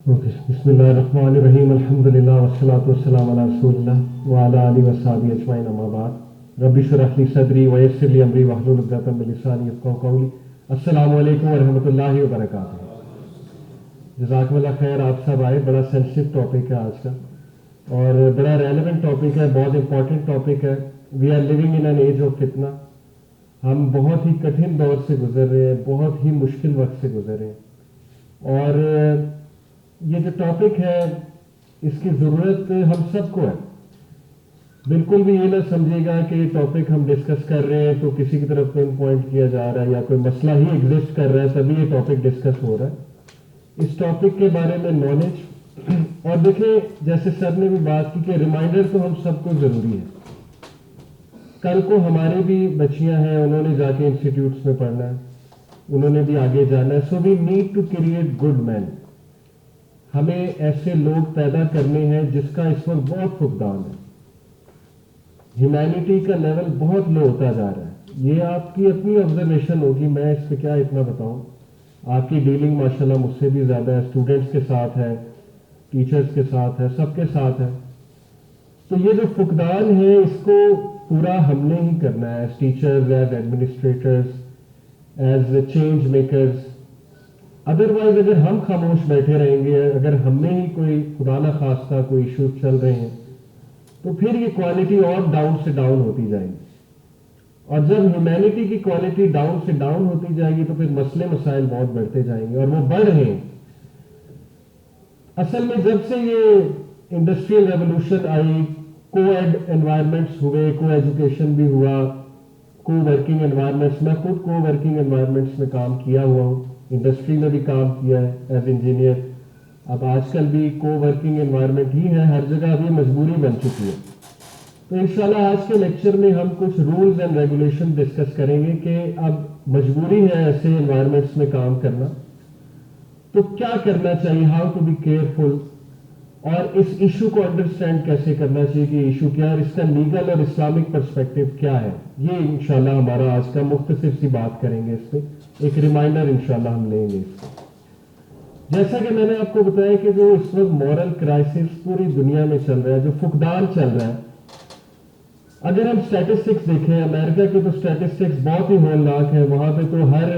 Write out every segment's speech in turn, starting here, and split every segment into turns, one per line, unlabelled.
Okay, بسم اللہ الرحمن الرحیم، الحمدللہ والصلاۃ والسلام علی رسول اللہ وعلی آلہ وصحبہ اجمعین، اما بعد، رب اشرح لی صدری ویسر لی امری واحلل عقدۃ من لسانی یفقہوا قولی۔ السلام علیکم ورحمۃ اللہ وبرکاتہ۔ جزاکم اللہ خیر، آپ سب آئے۔ بڑا سینسٹیو ٹاپک ہے آج کا اور بڑا ریلیونٹ ٹاپک ہے، بہت امپورٹنٹ ٹاپک ہے۔ We are living in an age of فتنہ۔ ہم بہت ہی کٹھن دور سے گزر رہے ہیں، بہت ہی مشکل وقت سے گزر رہے ہیں، اور یہ جو ٹاپک ہے اس کی ضرورت ہم سب کو ہے۔ بالکل بھی یہ نہ سمجھے گا کہ یہ ٹاپک ہم ڈسکس کر رہے ہیں تو کسی کی طرف پوائنٹ پوائنٹ کیا جا رہا ہے یا کوئی مسئلہ ہی ایگزسٹ کر رہا ہے تبھی یہ ٹاپک ڈسکس ہو رہا ہے۔ اس ٹاپک کے بارے میں نالج، اور دیکھیں جیسے سر نے بھی بات کی کہ ریمائنڈر تو ہم سب کو ضروری ہے۔ کل کو ہماری بھی بچیاں ہیں، انہوں نے جا کے انسٹیٹیوٹس میں پڑھنا ہے، انہوں نے بھی آگے جانا ہے۔ So we need to create good men. ہمیں ایسے لوگ پیدا کرنے ہیں جس کا اس وقت بہت فقدان ہے۔ ہیومینٹی کا لیول بہت لو ہوتا جا رہا ہے۔ یہ آپ کی اپنی آبزرویشن ہوگی، میں اس پہ کیا اتنا بتاؤں۔ آپ کی ڈیلنگ ماشاءاللہ مجھ سے بھی زیادہ ہے، اسٹوڈنٹس کے ساتھ ہے، ٹیچرز کے ساتھ ہے، سب کے ساتھ ہے۔ تو یہ جو فقدان ہے اس کو پورا ہم نے ہی کرنا ہے، as teachers, as administrators, as change makers. Otherwise اگر ہم خاموش بیٹھے رہیں گے، اگر ہم میں ہی کوئی خدا نہ خواستہ کوئی ایشو چل رہے ہیں تو پھر یہ کوالٹی اور ڈاؤن سے ڈاؤن ہوتی جائے گی، اور جب ہیومینٹی کی کوالٹی ڈاؤن سے ڈاؤن ہوتی جائے گی تو پھر مسئلے مسائل بہت بڑھتے جائیں گے، اور وہ بڑھ رہے ہیں۔ اصل میں جب سے یہ انڈسٹریل ریولوشن آئی، کو ایڈ انوائرمنٹس ہوئے، کو ایجوکیشن بھی ہوا، کو ورکنگ انوائرمنٹس، میں خود کو ورکنگ انوائرمنٹس میں کام کیا ہوا ہوں، انڈسٹری میں بھی کام کیا ہے ایز انجینئر۔ اب آج کل بھی کو ورکنگ انوائرمنٹ ہی ہے، ہر جگہ اب یہ مجبوری بن چکی ہے۔ تو انشاءاللہ آج کے لیکچر میں ہم کچھ رولز اینڈ ریگولیشن ڈسکس کریں گے کہ اب مجبوری ہے ایسے انوائرمنٹس میں کام کرنا، تو کیا کرنا چاہیے، ہاؤ ٹو بی کیئرفل، اور اس ایشو کو انڈرسٹینڈ کیسے کرنا چاہیے کہ ایشو کیا ہے اور اس کا لیگل اور اسلامک پرسپیکٹو کیا ہے۔ یہ انشاءاللہ ہمارا آج کا مختصر سی بات کریں گے، اس پہ ایک ریمائنڈر انشاءاللہ ہم لیں گے اس کو۔ جیسا کہ میں نے آپ کو بتایا کہ جو اس وقت مورل کرائسس پوری دنیا میں چل رہا ہے، جو فقدان چل رہا ہے، اگر ہم سٹیٹسٹکس دیکھیں، امریکہ کے تو سٹیٹسٹکس بہت ہی ہولناک ہیں۔ وہاں پہ تو ہر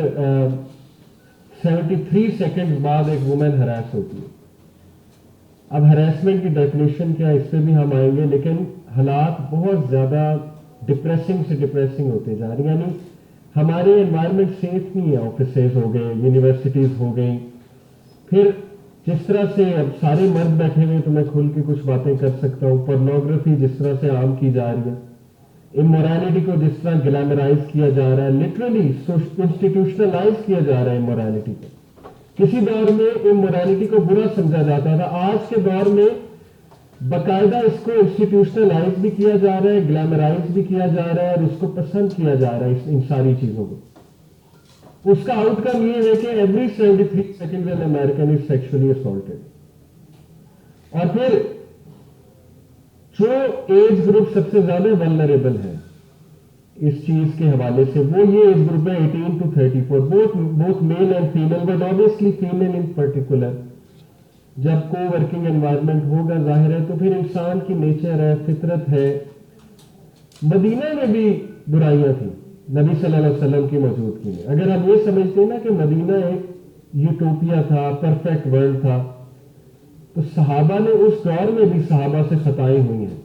73 سیکنڈ بعد ایک وومن ہراس ہوتی ہے۔ اب ہراسمنٹ کی ڈیفینیشن کیا ہے اس پہ بھی ہم آئیں گے، لیکن حالات بہت زیادہ ڈپریسنگ سے ڈپریسنگ ہوتے جا رہے ہیں۔ یعنی ہمارے انوائرمنٹ سیف نہیں ہے، آفیسز ہو گئے، یونیورسٹیز ہو گئی، پھر جس طرح سے اب سارے مرد بیٹھے ہوئے تو میں کھل کے کچھ باتیں کر سکتا ہوں، پورنوگرافی جس طرح سے عام کی جا رہی ہے، امورالٹی کو جس طرح گلیمرائز کیا جا رہا ہے، لٹرلی انسٹیٹیوشنلائز کیا جا رہا ہے امورالٹی کو۔ کسی دور میں امورالٹی کو برا سمجھا جاتا تھا، آج کے دور میں باقاعدہ اس کو انسٹیٹیوشنلائز بھی کیا جا رہا ہے، گلیمرائز بھی کیا جا رہا ہے، اور اس کو پسند کیا جا رہا ہے ان ساری چیزوں کو۔ اس کا آؤٹ کم یہ ہے کہ every 73 second an American is sexually اسالٹڈ۔ اور پھر جو ایج گروپ سب سے زیادہ ولنریبل ہے اس چیز کے حوالے سے، وہ یہ ایج گروپ ہے 18 to 34، both male and female, but obviously female in particular. جب کو ورکنگ انوائرمنٹ ہوگا ظاہر ہے تو پھر انسان کی نیچر ہے، فطرت ہے۔ مدینہ میں بھی برائیاں تھیں نبی صلی اللہ علیہ وسلم کی موجودگی میں۔ اگر ہم یہ سمجھتے ہیں نا کہ مدینہ ایک یوٹوپیا تھا، پرفیکٹ ورلڈ تھا، تو صحابہ نے اس دور میں بھی صحابہ سے خطائیں ہوئی ہیں۔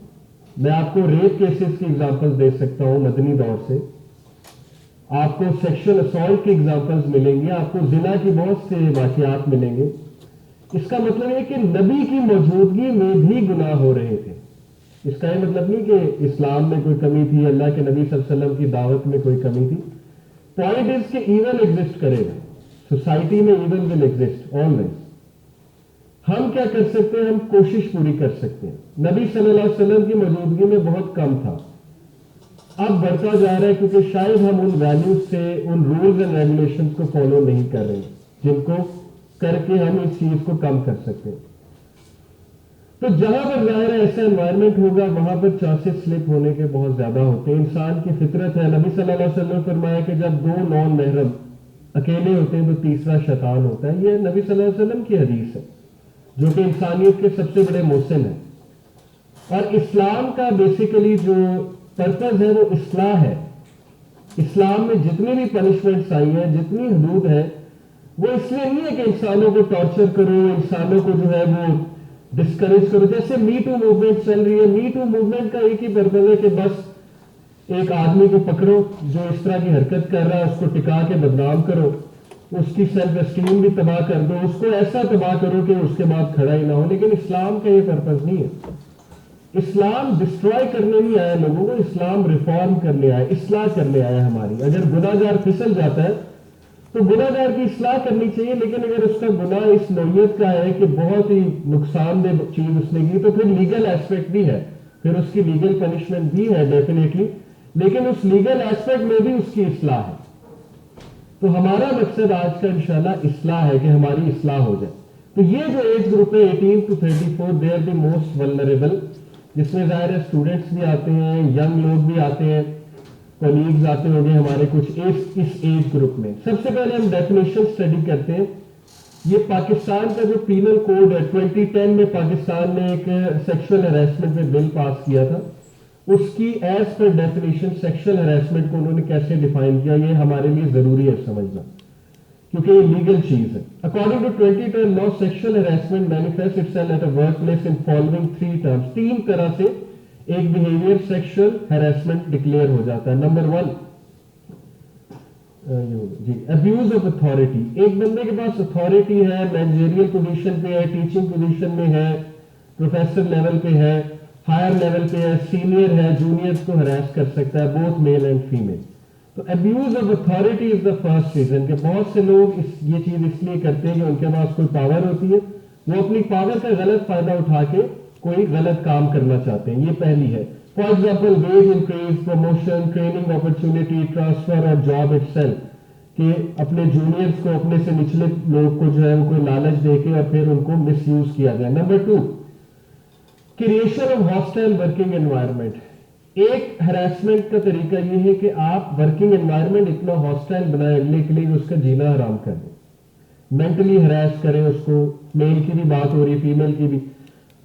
میں آپ کو ریپ کیسز کی ایگزامپل دے سکتا ہوں مدنی دور سے، آپ کو سیکشل اسالٹ کی ایگزامپلز ملیں گی، آپ کو زنا کی بہت سے واقعات ملیں گے۔ اس کا مطلب ہے کہ نبی کی موجودگی میں بھی گناہ ہو رہے تھے۔ اس کا یہ مطلب نہیں کہ اسلام میں کوئی کمی تھی، اللہ کے نبی صلی اللہ علیہ وسلم کی دعوت میں کوئی کمی تھی۔ پوائنٹ از کہ ایون ایگزسٹ کرے گا، سوسائٹی میں ایون ول ایگزسٹ آلویز۔ ہم کیا کر سکتے ہیں، ہم کوشش پوری کر سکتے ہیں۔ نبی صلی اللہ علیہ وسلم کی موجودگی میں بہت کم تھا، اب بڑھتا جا رہا ہے، کیونکہ شاید ہم ان ویلیوز سے، ان رولز اینڈ ریگولیشنز کو فالو نہیں کر رہے جن کو کر کے ہم اس چیز کو کم کر سکتے ہیں۔ تو جہاں پر ظاہر ہے ایسا انوائرمنٹ ہوگا وہاں پر چانسز سلپ ہونے کے بہت زیادہ ہوتے ہیں۔ انسان کی فطرت ہے، نبی صلی اللہ علیہ وسلم نے فرمایا کہ جب دو نان محرم اکیلے ہوتے ہیں تو تیسرا شیطان ہوتا ہے، یہ نبی صلی اللہ علیہ وسلم کی حدیث ہے۔ جو کہ انسانیت کے سب سے بڑے محسن ہیں. اور اسلام کا بیسیکلی جو پرپز ہے وہ اصلاح ہے. اسلام میں جتنی بھی پنشمنٹس آئی ہیں, جتنی حدود ہیں, وہ اس لیے نہیں ہے کہ انسانوں کو ٹارچر کرو, انسانوں کو جو ہے وہ ڈسکریج کرو. جیسے می ٹو موومنٹ چل رہی ہے, می ٹو موومنٹ کا ایک ہی پرپز ہے کہ بس ایک آدمی کو پکڑو جو اس طرح کی حرکت کر رہا ہے, اس کو ٹکا کے بدنام کرو, اس کی سیلف اسٹیم بھی تباہ کر دو, اس کو ایسا تباہ کرو کہ اس کے بعد کھڑا ہی نہ ہو. لیکن اسلام کا یہ پرپز نہیں ہے. اسلام ڈسٹرائے کرنے نہیں آیا لوگوں کو, اسلام ریفارم کرنے آیا, اصلاح کرنے آیا ہماری. اگر گناہ گار پھسل جاتا ہے تو گناہ گار کی اصلاح کرنی چاہیے, لیکن اگر اس کا گناہ اس نوعیت کا ہے کہ بہت ہی نقصان دہ چیز اس نے کی تو پھر لیگل ایسپیکٹ بھی ہے, پھر اس کی لیگل پنشمنٹ بھی ہے ڈیفینیٹلی, لیکن اس لیگل ایسپیکٹ میں بھی اس کی اصلاح ہے. تو ہمارا مقصد آج کا انشاءاللہ اصلاح ہے کہ ہماری اصلاح ہو جائے. تو یہ جو ایج گروپ ہے 18 to 34, they are the most vulnerable, جس میں ظاہر ہے اسٹوڈنٹس بھی آتے ہیں, ینگ لوگ بھی آتے ہیں, کولیگز آتے ہوں گے ہمارے کچھ اس ایج گروپ میں. سب سے پہلے ہم ڈیفینیشن اسٹڈی کرتے ہیں. یہ پاکستان کا جو پینل کوڈ ہے 2010 میں پاکستان نے ایک سیکشل ہراسمنٹ میں بل پاس کیا تھا, اس کی as per definition sexual harassment کو انہوں نے کیسے ڈیفائن کیا, یہ ہمارے لیے ضروری ہے سمجھنا کیونکہ یہ لیگل چیز ہے. According to 2010 law, sexual harassment manifest itself at a work place in following 3 terms. 3 طرح سے ایک بیہیویئر سیکشل ہراسمنٹ ڈکلیئر ہو جاتا ہے. نمبر 1 جی ابیوز آف اتھارٹی. ایک بندے کے پاس اتھارٹی ہے, مینیجریل پوزیشن پہ ہے, ٹیچنگ پوزیشن میں ہے, پروفیسر لیول پہ ہے, ہائر لیول پہ ہے, سینئر ہے, جونیئرز کو ہراس کر سکتا ہے, بوتھ میل اینڈ فیمیل. تو abuse of authority is the first reason کہ بہت سے لوگ یہ چیز اس لیے کرتے ہیں کہ ان کے پاس کوئی پاور ہوتی ہے, وہ اپنی پاور کا غلط فائدہ اٹھا کے کوئی غلط کام کرنا چاہتے ہیں. یہ پہلی ہے. For example veg increase, promotion, training opportunity, transfer اور جاب اٹ سیلف, کہ اپنے جونیئرز کو, اپنے سے نچلے لوگ کو جو ہے وہ کوئی لالچ دے کے اور پھر ان کو مس یوز کیا جائے. Number 2 creation of hostile working environment. ایک ہراسمنٹ کا طریقہ یہ ہے کہ آپ ورکنگ انوائرمنٹ اتنا ہاسٹائل بنائیں اگلے کے لیے اس کا جینا حرام کر دیں, مینٹلی ہراس کریں اس کو, میل کی بھی بات ہو رہی, فیمیل کی بھی,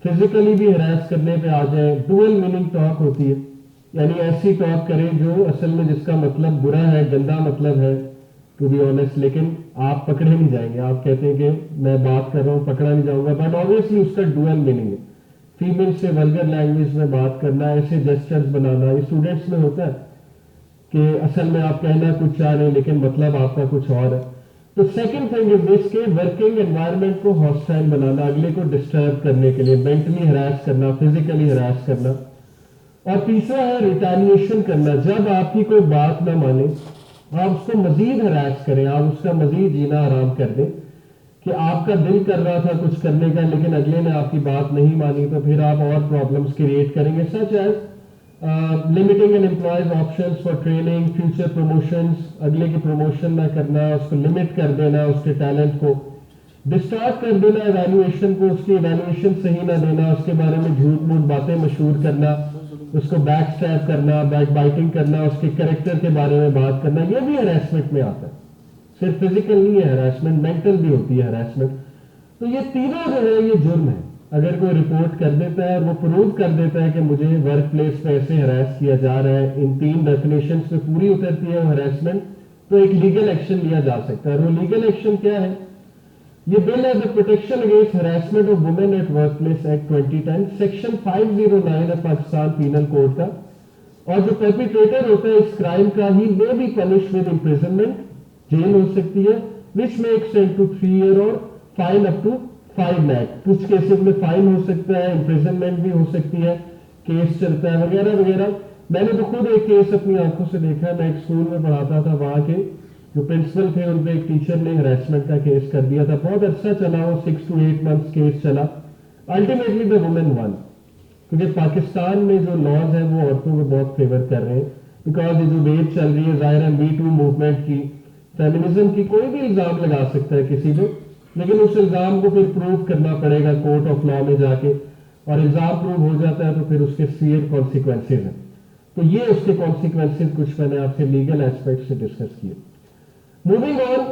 فزیکلی بھی ہراس کرنے پہ آ جائیں. ڈوئل میننگ ٹاک ہوتی ہے, یعنی ایسی ٹاک کریں جو اصل میں جس کا مطلب برا ہے, گندا مطلب ہے ٹو بی آنیسٹ, لیکن آپ پکڑے نہیں جائیں گے. آپ کہتے ہیں کہ میں بات کر رہا ہوں, پکڑا نہیں جاؤں گا, بٹ آبویسلی اس کا ڈوئل میننگ ہے. فیمیل سے ولگر لینگویج میں بات کرنا, ایسے جسچرز بنانا, یہ اسٹوڈنٹس میں ہوتا ہے کہ اصل میں آپ کہنا کچھ چاہ رہے ہیں لیکن مطلب آپ کا کچھ اور ہے. تو سیکنڈ تھنگ از دس کہ ورکنگ انوائرمنٹ کو ہاسٹائل بنانا, اگلے کو ڈسٹرب کرنے کے لیے, مینٹلی ہراس کرنا, فزیکلی ہراس کرنا. اور تیسرا ہے ریٹیلیشن کرنا. جب آپ کی کوئی بات نہ مانے, آپ اس کو مزید ہراس کریں, آپ اس کا مزید جینا حرام کر دیں, کہ آپ کا دل کر رہا تھا کچھ کرنے کا لیکن اگلے نے آپ کی بات نہیں مانی, تو پھر آپ اور پرابلمس کریٹ کریں گے. Such as limiting an employee's options for training, future promotions, اگلے کی پروموشن نہ کرنا, اس کو لمٹ کر دینا, اس کے ٹیلنٹ کو ڈسٹارٹ کر دینا, ایویلویشن کو, اس کی ایویلویشن صحیح نہ دینا, اس کے بارے میں جھوٹ موٹ باتیں مشہور کرنا, اس کو بیک اسٹیپ کرنا, بیک بائٹنگ کرنا, اس کے کریکٹر کے بارے میں بات کرنا, یہ بھی ہراسمنٹ میں آتا ہے. صرف فزیکل نہیں ہے ہراسمنٹ, مینٹل بھی ہوتی ہے ہراسمنٹ. تو یہ تینوں جو ہے یہ جرم ہے. اگر کوئی رپورٹ کر دیتا ہے اور وہ پروو کر دیتا ہے کہ مجھے ورک پلیس پہ ایسے ہراس کیا جا رہا ہے, ان 3 ڈیفینیشنز پہ پوری اترتی ہے وہ ہراسمنٹ, تو ایک لیگل ایکشن لیا جا سکتا ہے. اور وہ لیگل ایکشن کیا ہے؟ یہ بل ہے the protection against harassment of women at work place act 2010, section 509 ہے پاکستان پینل کوڈ کا. اور جو پرپیٹریٹر ہوتا ہے اس کرائم کا, ہی میں بھی پنش ود امپریزنمنٹ, جیل ہو سکتی ہے, وچ میں ایکسٹینڈ ٹو 3 ایئر اور فائن اپ ٹو 5 لاکھ. کچھ کیسز میں فائن ہو سکتا ہے, امپریزنمنٹ بھی ہو سکتی ہے, کیس چلتا ہے وغیرہ وغیرہ. میں نے تو خود ایک کیس اپنی آنکھوں سے دیکھا ہے. میں ایک اسکول میں پڑھاتا تھا, وہاں کے جو پرنسپل تھے ان پہ ایک ٹیچر نے ہراسمنٹ کا کیس کر دیا تھا. بہت عرصہ چلا, وہ 6 to 8 months کیس چلا. الٹیمیٹلی دا وومن ون, کیونکہ پاکستان میں جو لاز ہیں وہ عورتوں کو بہت فیور کر رہے ہیں, بیکاز یہ جو ویو چل رہی ہے ظاہر ہے می ٹو موومنٹ کی, فیمنزم کی, کوئی بھی الزام لگا سکتا ہے کسی پہ, لیکن اس الزام کو پھر پروو کرنا پڑے گا کورٹ آف لا میں جا کے, اور الزام پروو ہو جاتا ہے تو پھر اس کے سیئر کانسیکوینسز ہیں. تو یہ اس کے کانسیکوینسز کچھ میں نے آپ سے لیگل ایسپیکٹ سے ڈسکس کیے. موونگ آن,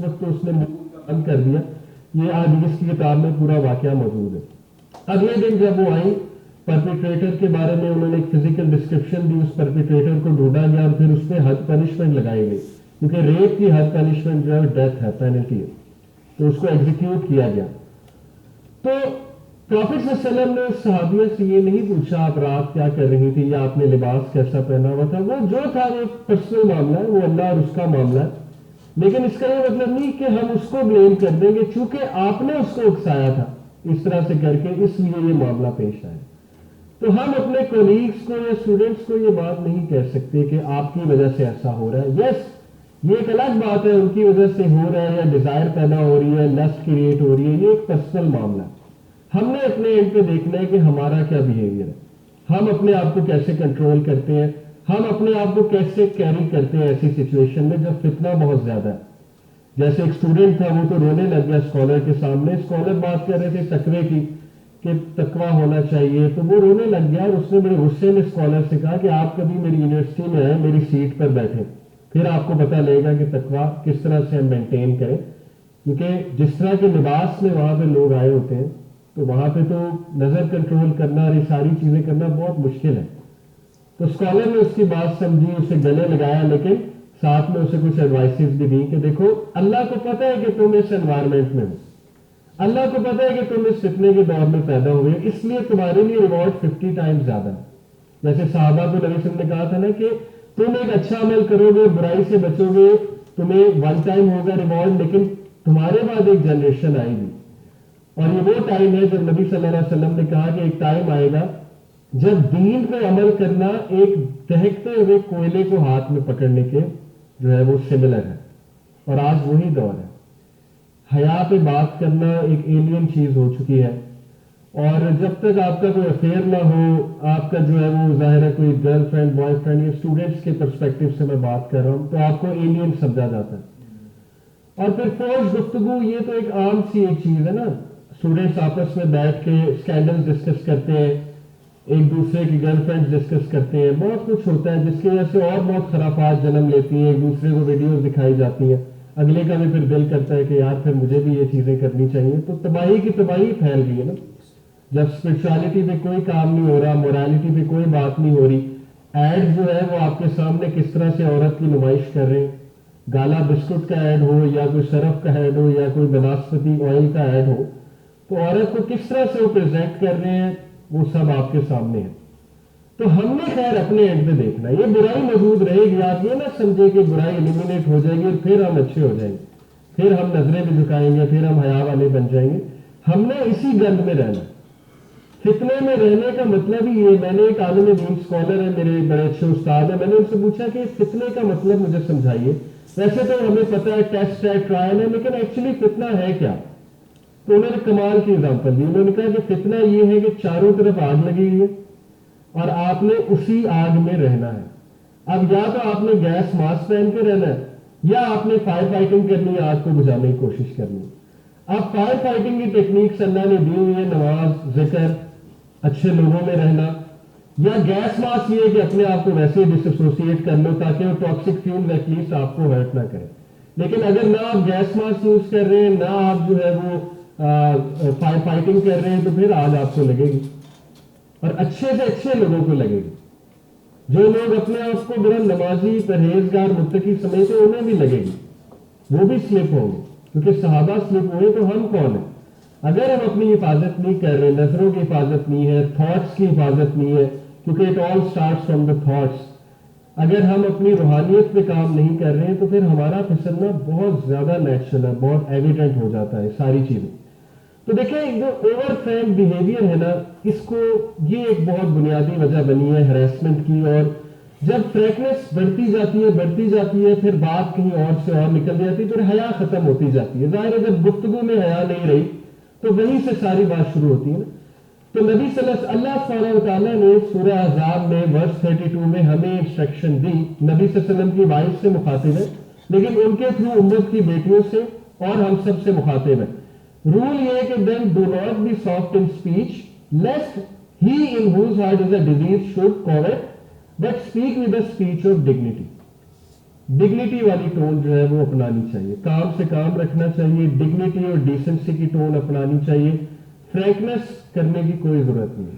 اس وقت تو اس نے بند کر دیا. یہ حدیث کی کتاب میں پورا واقعہ موجود ہے. اگلے دن جب وہ آئی پرپیٹریٹر کے بارے میں انہوں نے ایک فزیکل ڈسکرپشن دی, اس پرپیٹریٹر کو ڈھونڈا گیا اور پھر اس پہ حد پنشمنٹ لگائی گئی, کیونکہ ریپ کی حد پنشمنٹ جو ہے ڈیتھ ہے, پینلٹی ہے, تو اس کو ایگزیکیوٹ کیا گیا. تو پروفیٹ صلی اللہ علیہ وسلم نے اس صحابیہ سے یہ نہیں پوچھا آپ رات کیا کر رہی تھی یا آپ نے لباس کیسا پہنا ہوا تھا, وہ جو تھا وہ پرسنل معاملہ ہے, وہ اللہ اور اس کا معاملہ ہے. لیکن اس کا یہ مطلب نہیں کہ ہم اس کو بلیم کر دیں گے چونکہ آپ نے اس کو اکسایا تھا اس طرح سے کر کے, اس لیے یہ معاملہ پیش آیا. تو ہم اپنے کولیگس کو یا اسٹوڈنٹس کو یہ بات نہیں کہہ سکتے کہ آپ کی وجہ سے ایسا ہو رہا ہے. یس, یہ ایک الگ بات ہے ان کی وجہ سے ہو رہا ہے یا ڈیزائر پیدا ہو رہی ہے, لسٹ کریٹ ہو رہی ہے, یہ ایک پرسنل معاملہ ہے. ہم نے اپنے اینڈ پہ دیکھنا ہے کہ ہمارا کیا بیہیویئر ہے, ہم اپنے آپ کو کیسے کنٹرول کرتے ہیں, ہم اپنے آپ کو کیسے کیری کرتے ہیں ایسی سچویشن میں جب فتنہ بہت زیادہ ہے. جیسے ایک اسٹوڈنٹ تھا وہ تو رونے لگ گیا اسکالر کے سامنے, اسکالر بات کر رہے تھے تقوی کی کہ تقوی ہونا چاہیے, تو وہ رونے لگ گیا اور اس نے بڑے غصے میں اسکالر سے کہا کہ آپ کبھی میری یونیورسٹی میں آئے, میری سیٹ پر بیٹھے, پھر آپ کو پتہ لگے گا کہ تقوی کس طرح سے ہم مینٹین کریں. کیونکہ جس طرح کے لباس میں وہاں پہ لوگ آئے ہوتے ہیں تو وہاں پہ تو نظر کنٹرول کرنا اور یہ ساری چیزیں کرنا بہت مشکل ہے. تو اسکالر نے اس کی بات سمجھی, اسے گلے لگایا, لیکن ساتھ میں اسے کچھ ایڈوائسز بھی دی کہ دیکھو اللہ کو پتہ ہے کہ تم اس انوائرمنٹ میں ہو, اللہ کو پتہ ہے کہ تم اس فتنے کے دور میں پیدا ہوئے, اس لیے تمہارے لیے ریوارڈ 50 ٹائمز زیادہ ہے. جیسے صحابہ کو نبی صلی اللہ علیہ وسلم نے کہا تھا نا کہ تم ایک اچھا عمل کرو گے, برائی سے بچو گے, تمہیں 1 ٹائم ہوگا ریوارڈ, لیکن تمہارے بعد ایک جنریشن آئے گی. اور یہ وہ ٹائم ہے جب نبی صلی اللہ علیہ وسلم نے کہا کہ ایک ٹائم آئے گا جب دین پہ عمل کرنا ایک دہکتے ہوئے کوئلے کو ہاتھ میں پکڑنے کے جو ہے وہ سملر ہے, اور آج وہی دور ہے. حیا پہ بات کرنا ایک ایلین چیز ہو چکی ہے, اور جب تک آپ کا کوئی افیئر نہ ہو, آپ کا جو ہے وہ ظاہر ہے کوئی گرل فرینڈ بوائے فرینڈ یا اسٹوڈنٹس کے پرسپیکٹو سے میں بات کر رہا ہوں, تو آپ کو ایلین سمجھا جاتا ہے. اور پھر فوج گفتگو, یہ تو ایک عام سی ایک چیز ہے نا, اسٹوڈنٹس آپس میں بیٹھ کے اسکینڈل ڈسکس کرتے ہیں, ایک دوسرے کی گرل فرینڈ ڈسکس کرتے ہیں, بہت کچھ ہوتا ہے جس کی وجہ سے اور بہت خرافات جنم لیتی ہیں, ایک دوسرے کو ویڈیوز دکھائی جاتی ہیں, اگلے کا بھی پھر دل کرتا ہے کہ یار پھر مجھے بھی یہ چیزیں کرنی چاہیے. تو تباہی کی تباہی پھیل گئی ہے نا, جب اسپرچویلٹی پہ کوئی کام نہیں ہو رہا, مورالٹی پہ کوئی بات نہیں ہو رہی. ایڈ جو ہے وہ آپ کے سامنے کس طرح سے عورت کی نمائش کر رہے ہیں, گالا بسکٹ کا ایڈ ہو یا کوئی سرف کا ایڈ ہو یا کوئی بناسپتی آئل کا ایڈ ہو, تو عورت کو کس طرح سے وہ پریزنٹ کر رہے ہیں وہ سب آپ کے سامنے ہے. تو ہم نے خیر اپنے اینڈ پہ دیکھنا ہے, یہ برائی موجود رہے گی, آپ یہ نہ سمجھے کہ برائی ایلیمینیٹ ہو جائے گی اور پھر ہم اچھے ہو جائیں گے, پھر ہم نظریں بھی جھکائیں گے, پھر ہم حیا والے بن جائیں گے. ہم نے اسی گند میں رہنا. فتنے میں رہنے کا مطلب ہی یہ, میں نے ایک عالم دین اسکالر ہے, میرے بڑے اچھے استاد ہیں, میں نے ان سے پوچھا کہ فتنے کا مطلب مجھے سمجھائیے. ویسے تو ہمیں پتا ہے ٹیسٹ ہے, ٹرائل ہے, لیکن ایکچولی فتنہ ہے کیا؟ تو انہوں نے کمال کی اگزامپل دی. انہوں نے کہا کہ فتنہ یہ ہے کہ چاروں طرف آگ لگی ہوئی ہے اور آپ نے اسی آگ میں رہنا ہے. اب یا تو آپ نے گیس ماسک پہن کے رہنا ہے یا آپ نے فائر فائٹنگ کرنی ہے, آگ کو بجھانے کی کوشش کرنی ہے. اب فائر فائٹنگ کی ٹیکنیکس اللہ نے دی ہوئی ہے, نماز, ذکر, اچھے لوگوں میں رہنا, یا گیس ماسک یہ کہ اپنے آپ کو ویسے ڈس ایسوسیٹ کر لو تاکہ وہ ٹاکسک فیوم ایٹ لیسٹ آپ کو ہرٹ نہ کرے. لیکن اگر نہ آپ گیس ماسک یوز کر رہے ہیں, نہ آپ جو ہے وہ فائر فائٹنگ کر رہے ہیں, تو پھر آگ آپ کو لگے گی اور اچھے سے اچھے لوگوں کو لگے گی. جو لوگ اپنے آپ کو بڑا نمازی, پرہیزگار, متقی سمجھتے ہیں انہیں بھی لگے گی, وہ بھی سلپ ہوں گے, کیونکہ صحابہ سلپ ہوئے تو ہم کون ہیں؟ اگر ہم اپنی حفاظت نہیں کر رہے, نظروں کی حفاظت نہیں ہے, تھاٹس کی حفاظت نہیں ہے, کیونکہ it all starts from the thoughts. اگر ہم اپنی روحانیت پہ کام نہیں کر رہے ہیں تو پھر ہمارا پھسلنا بہت زیادہ نیچرل ہے, بہت ایویڈنٹ ہو جاتا ہے ساری چیزیں. تو دیکھیں جو اوور فرینک بیہیویئر ہے نا, اس کو یہ ایک بہت بنیادی وجہ بنی ہے ہراسمنٹ کی. اور جب فریکنس بڑھتی جاتی ہے پھر بات کہیں اور سے اور نکل جاتی ہے, پھر حیا ختم ہوتی جاتی ہے. ظاہر ہے جب گفتگو میں حیا نہیں رہی تو وہیں سے ساری بات شروع ہوتی ہے نا. تو نبی اللہ سبحانہ وتعالیٰ نے سورہ احزاب میں ورس 32 میں ہمیں انسٹرکشن دی. نبی صلی اللہ علیہ وسلم کی وائف سے مخاطب ہے, لیکن ان کے تھرو امت کی بیٹیوں سے اور ہم سب سے مخاطب ہے. رول یہ ہے کہ then do not be soft in speech lest he in whose heart is a disease should correct, but speak with a speech of dignity. Dignity والی ٹون جو ہے وہ اپنانی چاہیے, کام سے کام رکھنا چاہیے, ڈگنیٹی اور ڈیسنسی کی ٹون اپنانی چاہیے, فرینکنس کرنے کی کوئی ضرورت نہیں.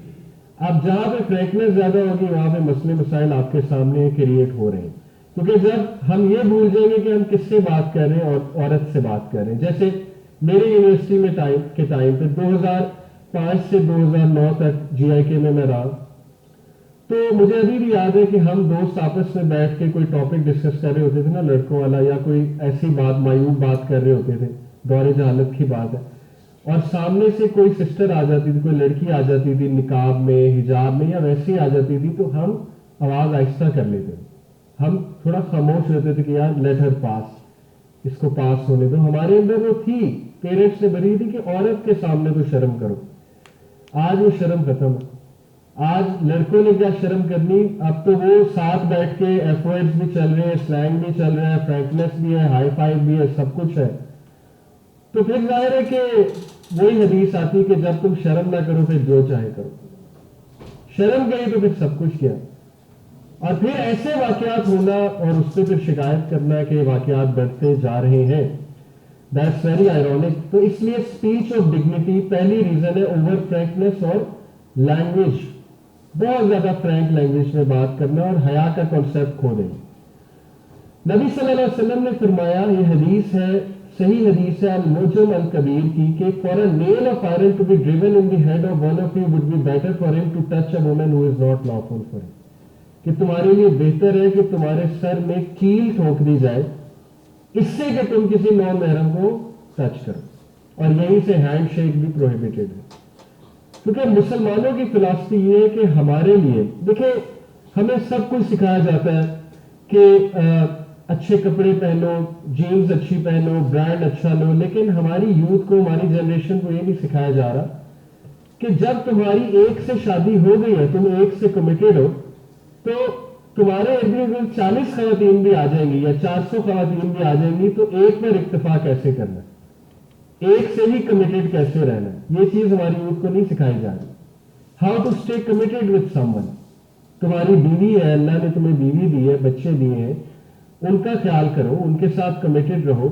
اب جہاں پہ فرینکنس زیادہ ہوگی وہاں پہ مسئلے مسائل آپ کے سامنے کریٹ ہو رہے ہیں, کیونکہ جب ہم یہ بھول جائیں گے کہ ہم کس سے بات کر رہے ہیں اور عورت سے بات کر رہے ہیں. جیسے میرے یونیورسٹی میں کے ٹائم پہ 2005 سے 2009 تک جی آئی کے میں رہا, تو مجھے ابھی بھی یاد ہے کہ ہم دوست آپس میں بیٹھ کے کوئی ٹاپک ڈسکس کر رہے ہوتے تھے نا, لڑکوں والا یا کوئی ایسی بات مایوب بات کر رہے ہوتے تھے, دور جہالت کی بات ہے, اور سامنے سے کوئی سسٹر آ جاتی تھی, کوئی لڑکی آ جاتی تھی نقاب میں, حجاب میں, یا ویسے ہی آ جاتی تھی, تو ہم آواز آہستہ کر لیتے تھے, ہم تھوڑا خاموش رہتے تھے کہ یار لیٹ ہر پاس, اس کو پاس ہونے دو. ہمارے اندر وہ تھی, پیرنٹس سے بری تھی کہ عورت کے سامنے تو شرم کرو. آج وہ شرم ختم ہے. آج لڑکوں نے کیا شرم کرنی, اب تو وہ ساتھ بیٹھ کے ایف ورڈز بھی چل رہے ہیں, سلینگ بھی چل رہا ہے, فرینکنس بھی ہے, ہائی فائیو بھی ہے, سب کچھ ہے. تو پھر ظاہر ہے کہ وہی حدیث آتی کہ جب تم شرم نہ کرو پھر جو چاہے کرو. شرم گئی تو پھر سب کچھ کیا, اور پھر ایسے واقعات ہونا اور اس پہ پھر شکایت کرنا کہ واقعات بڑھتے جا رہے ہیں. That's very ironic. تو اس لیے اسپیچ آف ڈگنیٹی پہلی ریزن ہے اوور فرینکنس اور لینگویج, بہت زیادہ فرینک لینگویج میں بات کرنا اور حیا کا کانسیپٹ کھو دینا. نبی صلی اللہ علیہ وسلم نے فرمایا, یہ حدیث ہے, صحیح حدیث ہے المعجم الکبیر کی, کہ for a nail of iron to be driven in the head of one of you would be better for him to touch a woman who is not lawful for him, کہ تمہارے لیے بہتر ہے کہ تمہارے سر میں کیل ٹھوک دی جائے اس سے کہ تم کسی نان محرم کو ٹچ کرو, اور یہیں سے ہینڈ شیک بھی پروہیبٹڈ ہے. کیونکہ مسلمانوں کی فلسفی یہ ہے کہ ہمارے لیے, دیکھیں ہمیں سب کچھ سکھایا جاتا ہے کہ اچھے کپڑے پہنو, جینز اچھی پہنو, برانڈ اچھا لو, لیکن ہماری یوتھ کو, ہماری جنریشن کو یہ نہیں سکھایا جا رہا کہ جب تمہاری ایک سے شادی ہو گئی ہے, تم ایک سے کمیٹڈ ہو, تو تمہارے ارد گرد 40 خواتین بھی آ جائیں گی یا 400 خواتین بھی آ جائیں گی, تو ایک پر اکتفا کیسے کرنا ہے, ایک سے ہی کمیٹڈ کیسے رہنا ہے, یہ چیز ہماری یوتھ کو نہیں سکھائی جا رہی. How to stay committed with someone. تمہاری بیوی ہے, اللہ نے تمہیں بیوی دی ہے, بچے دیے ہیں, ان کا خیال کرو, ان کے ساتھ کمیٹڈ رہو.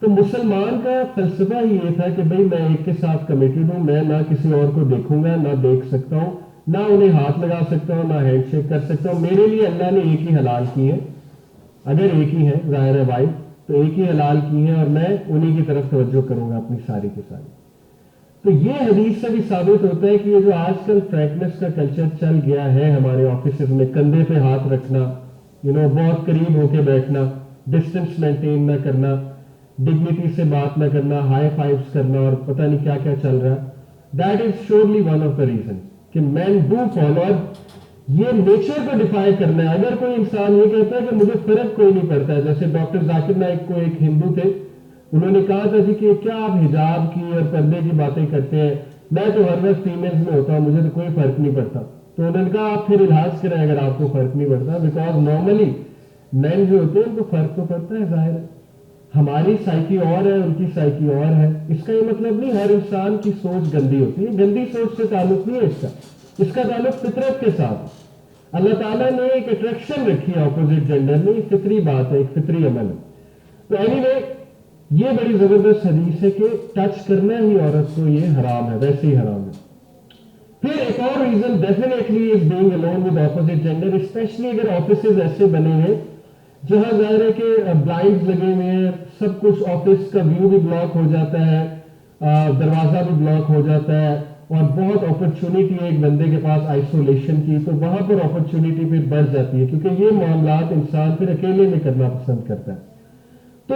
تو مسلمان کا فلسفہ ہی یہ تھا کہ بھئی میں ایک کے ساتھ کمیٹڈ ہوں, میں نہ کسی اور کو دیکھوں گا, نہ دیکھ سکتا ہوں, نہ انہیں ہاتھ لگا سکتا ہوں, نہ ہینڈ شیک کر سکتا ہوں. میرے لیے اللہ نے ایک ہی حلال کی ہے, اگر ایک ہی ہے ظاہر ہے وائف, تو ایک ہی حلال کی ہے, اور میں انہی کی طرف توجہ کروں گا اپنی ساری کی ساری. تو یہ حدیث سے بھی ثابت ہوتا ہے کہ یہ جو آج کل فرینکنس کا کلچر چل گیا ہے ہمارے آفیسز میں, کندھے پہ ہاتھ رکھنا, بہت قریب ہو کے بیٹھنا, ڈسٹینس مینٹین نہ کرنا, ڈگنیٹی سے بات نہ کرنا, ہائی فائیوز کرنا, اور پتہ نہیں کیا کیا چل رہا ہے. That is surely one of the reason کہ مین ڈو فالو. یہ نیچر کو ڈیفائی کرنا ہے. اگر کوئی انسان یہ کہتا ہے کہ مجھے فرق کوئی نہیں پڑتا ہے, جیسے ڈاکٹر ذاکر نائک کو ایک ہندو تھے, انہوں نے کہا تھا جی کہ کیا آپ حجاب کی اور پردے کی باتیں کرتے ہیں, میں تو ہر وقت فیمیلز میں ہوتا ہوں, مجھے تو کوئی فرق نہیں پڑتا. تو انہوں نے کہا آپ پھر علاج کریں اگر آپ کو فرق نہیں پڑتا, بیکاز نارملی مین جو ہوتے ہیں ان کو فرق تو پڑتا ہے, ظاہر ہے. ہماری سائیکی اور ہے, ان کی سائیکی اور ہے. اس کا یہ مطلب نہیں ہر انسان کی سوچ گندی ہوتی ہے, گندی سوچ سے تعلق نہیں ہے اس کا تعلق فطرت کے ساتھ. اللہ تعالیٰ نے ایک اٹریکشن رکھی ہے اپوزٹ جینڈر میں, یہ فطری بات ہے, ایک فطری عمل ہے. تو اینی وے یہ بڑی زبردست حدیث ہے کہ ٹچ کرنا ہی عورت کو یہ حرام ہے, ویسے ہی حرام ہے. پھر ایک اور reason definitely is being alone with opposite gender, especially اگر آفیسز ایسے بنے ہیں جہاں ظاہر ہے کہ بلائنڈز لگے ہوئے ہیں, سب کچھ, آفس کا ویو بھی بلاک ہو جاتا ہے, دروازہ بھی بلاک ہو جاتا ہے, اور بہت اپرچونٹی ہے ایک بندے کے پاس آئسولیشن کی, تو وہاں پر اپرچونٹی پھر بڑھ جاتی ہے, کیونکہ یہ معاملات انسان پھر اکیلے میں کرنا پسند کرتا ہے. تو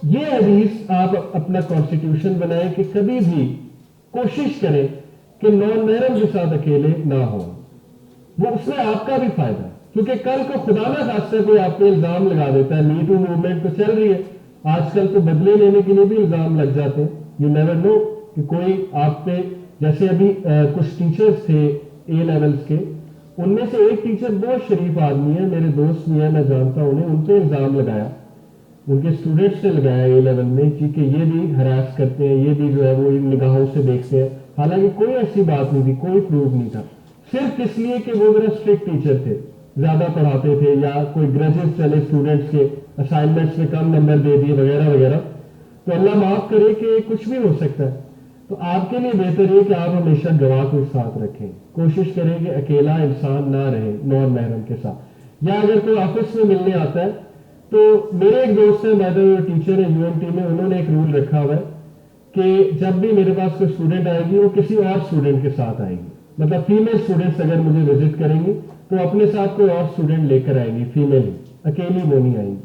یہ حدیث آپ اپنا کانسٹیٹیوشن بنائیں کہ کبھی بھی کوشش کریں کہ نان محرم کے ساتھ اکیلے نہ ہو, وہ اس میں آپ کا بھی فائدہ ہے. کیونکہ کل کو خدا نہ خاصہ کوئی آپ پہ الزام لگا دیتا ہے, می ٹو موومنٹ تو چل رہی ہے آج کل, تو بدلے لینے کے لیے بھی الزام لگ جاتے ہیں. یو نیور نو کہ کوئی آپ پہ, جیسے ابھی کچھ ٹیچرز تھے اے لیولز کے, ان میں سے ایک ٹیچر بہت شریف آدمی ہے, میرے دوست بھی ہیں, میں جانتا ہوں انہیں, ان پہ الزام لگایا, ان کے اسٹوڈنٹس نے لگایا اے لیول میں, کیونکہ یہ بھی ہراس کرتے ہیں, یہ بھی جو ہے وہ ان نگاہوں سے دیکھتے ہیں. حالانکہ کوئی ایسی بات نہیں تھی, کوئی پروف نہیں تھا, صرف اس لیے کہ وہ میرا اسٹرکٹ ٹیچر تھے. زیادہ پڑھاتے تھے یا کوئی گریجویٹ چلے اسٹوڈنٹس کے اسائنمنٹس میں کم نمبر دے دیے وغیرہ وغیرہ، تو اللہ معاف کرے کہ کچھ بھی ہو سکتا ہے. تو آپ کے لیے بہتر ہے کہ آپ ہمیشہ گواہ کو ساتھ رکھیں، کوشش کریں کہ اکیلا انسان نہ رہے نان محرم کے ساتھ. یا اگر کوئی آفس میں ملنے آتا ہے تو میرے ایک دوست ہے میڈم ٹیچر ہے UMT میں، انہوں نے ایک رول رکھا ہوا ہے کہ جب بھی میرے پاس کوئی اسٹوڈنٹ آئے گی وہ کسی اور اسٹوڈنٹ کے ساتھ آئے گی. مطلب فیمیل اسٹوڈنٹس اگر مجھے وزٹ کریں گی تو اپنے ساتھ کوئی اور اسٹوڈنٹ لے کر آئے گی، فیمیل ہی، اکیلی وہ نہیں آئیں گی.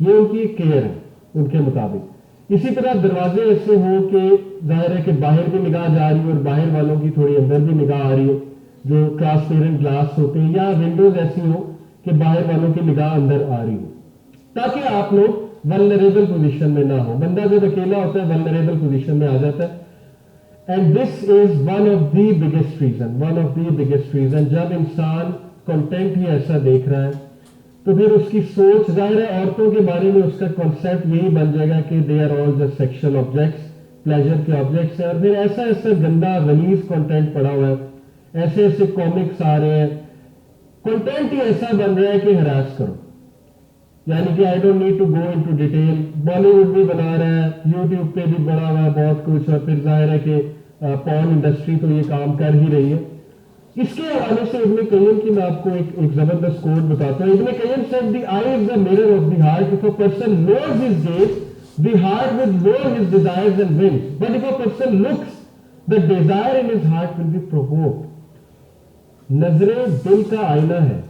یہ ان کی کیئر ہے ان کے مطابق. اسی طرح دروازے ایسے ہوں کہ ظاہر ہے کہ باہر بھی نگاہ جا رہی ہو اور باہر والوں کی تھوڑی اندر بھی نگاہ آ رہی ہو، جو ٹرانسپیرنٹ گلاس ہوتے ہیں، یا ونڈوز ایسی ہو کہ باہر والوں کی نگاہ اندر آ رہی ہو، تاکہ آپ لوگ ولنریبل پوزیشن میں نہ ہو. بندہ جب اکیلا ہوتا ہے ولنریبل پوزیشن میں آ جاتا ہے. And this is one of the biggest reason جب انسان کنٹینٹ ہی ایسا دیکھ رہا ہے تو پھر اس کی سوچ، ظاہر ہے عورتوں کے بارے میں اس کا کانسیپٹ یہی بن جائے گا کہ they are all just sexual objects, pleasure کے آبجیکٹس ہیں. اور پھر ایسا ایسا گندا غلیظ کنٹینٹ پڑا ہوا ہے، ایسے ایسے کامکس آ رہے ہیں، کنٹینٹ ہی ایسا بن رہا ہے کہ ہراس کرو. یعنی کہ I don't need to go into detail. Bollywood بھی بنا رہا ہے، یوٹیوب پہ بھی بڑا ہوا ہے بہت کچھ، اور پھر ظاہر ہے کہ پورن انڈسٹری تو یہ کام کر ہی رہی ہے. اس کے حوالے سے ابن قیم کی میں آپ کو ایک زبردست کوٹ بتاتا ہوں. ابن قیم said the eye is the mirror of the heart. If a person knows his gaze, the heart will know his desires and whims. But if a person looks, the desire in his heart will be provoked. نظریں دل کا آئینہ ہے.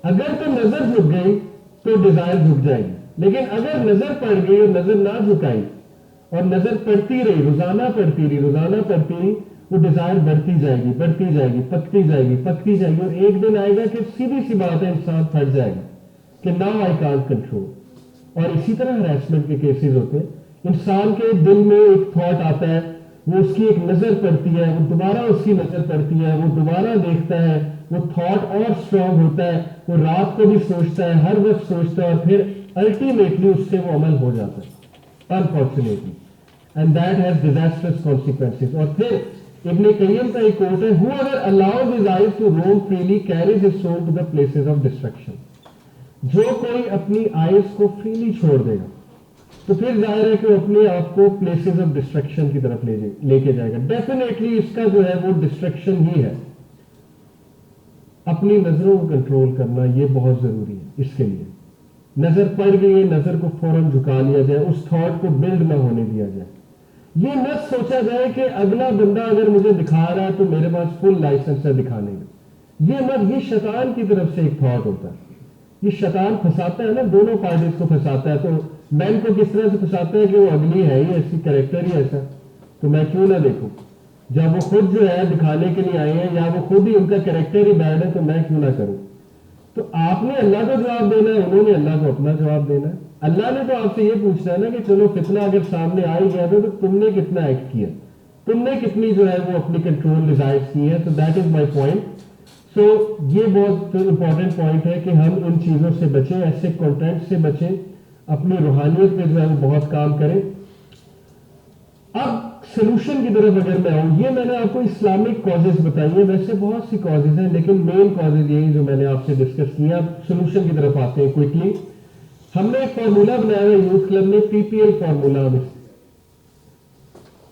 اگر تو نظر جھک گئی تو ڈیزائر جھک جائے گی، لیکن اگر نظر پڑ گئی اور نظر نہ جھکائی اور نظر پڑتی رہی، روزانہ پڑتی رہی، وہ ڈیزائر بڑھتی جائے گی، پکتی جائے گی، اور ایک دن آئے گا کہ سیدھی سی بات ہے انسان پھٹ جائے گا کہ ناؤ آئی کانٹ کنٹرول. اور اسی طرح ہراسمنٹ کے کیسز ہوتے ہیں. انسان کے دل میں ایک تھاٹ آتا ہے، وہ اس کی ایک نظر پڑتی ہے، وہ دوبارہ اس کی نظر پڑتی ہے، وہ دوبارہ دیکھتا ہے، وہ تھاٹ اور اسٹرانگ ہوتا ہے، وہ رات کو بھی سوچتا ہے، ہر وقت سوچتا ہے، اور پھر الٹیمیٹلی اس سے وہ عمل ہو جاتا ہے unfortunately. And that has disastrous consequences. اور پھر ابن قیم کا ایک کوٹ ہے، whoever allows his eyes to roam freely carries his soul to the places of destruction. جو کوئی اپنی آئیز کو فریلی چھوڑ دے گا تو پھر ظاہر ہے کہ وہ اپنے آپ کو پلیسز آف ڈسٹرکشن کی طرف لے کے جائے گا. ڈیفینیٹلی اس کا جو ہے وہ ڈسٹرکشن ہی ہے. اپنی نظروں کو کنٹرول کرنا یہ بہت ضروری ہے. اس کے لیے نظر پڑ گئی، نظر کو فوراً جھکا لیا جائے، اس تھاٹ کو بلڈ نہ ہونے دیا جائے. یہ مت سوچا جائے کہ اگلا بندہ اگر مجھے دکھا رہا ہے تو میرے پاس فل لائسنس ہے دکھانے کا. یہ شیطان کی طرف سے ایک تھاٹ ہوتا ہے. یہ شیطان پھنساتا ہے نا، دونوں پارٹیز کو پھنساتا ہے. تو مین کو کس طرح سے پھنساتا ہے کہ وہ اگلی ہے ہی ایسی، کریکٹر ہی ایسا، تو میں کیوں نہ دیکھوں. جب وہ خود جو ہے دکھانے کے لیے آئے ہیں، یا وہ خود ہی ان کا کریکٹر ہی بیڈ ہے، تو میں کیوں نہ کروں. تو آپ نے اللہ کو جواب دینا ہے، انہوں نے اللہ کو اپنا جواب دینا ہے. اللہ نے تو آپ سے یہ پوچھنا ہے نا کہ چلو فتنہ اگر سامنے آ ہی گیا تو تم نے کتنا ایکٹ کیا، تم نے کتنی جو ہے وہ اپنی کنٹرول ڈیزائر کی ہے. تو دیٹ از مائی پوائنٹ. سو یہ بہت امپورٹنٹ پوائنٹ ہے کہ ہم ان چیزوں سے بچیں، ایسے کنٹینٹ سے بچیں، اپنی روحانیت پہ جو ہے وہ بہت کام کریں. اب سولوشن کی طرف اگر میں آؤں، یہ میں نے آپ کو اسلامک کازز بتائی ہیں. ویسے بہت سی کازز ہیں لیکن مین کازز یہی جو میں نے آپ سے ڈسکس کیا. اب سولوشن کی طرف آتے ہیں کوئکلی. ہم نے ایک فارمولا بنایا ہے یوتھ کلب میں، PPL formula.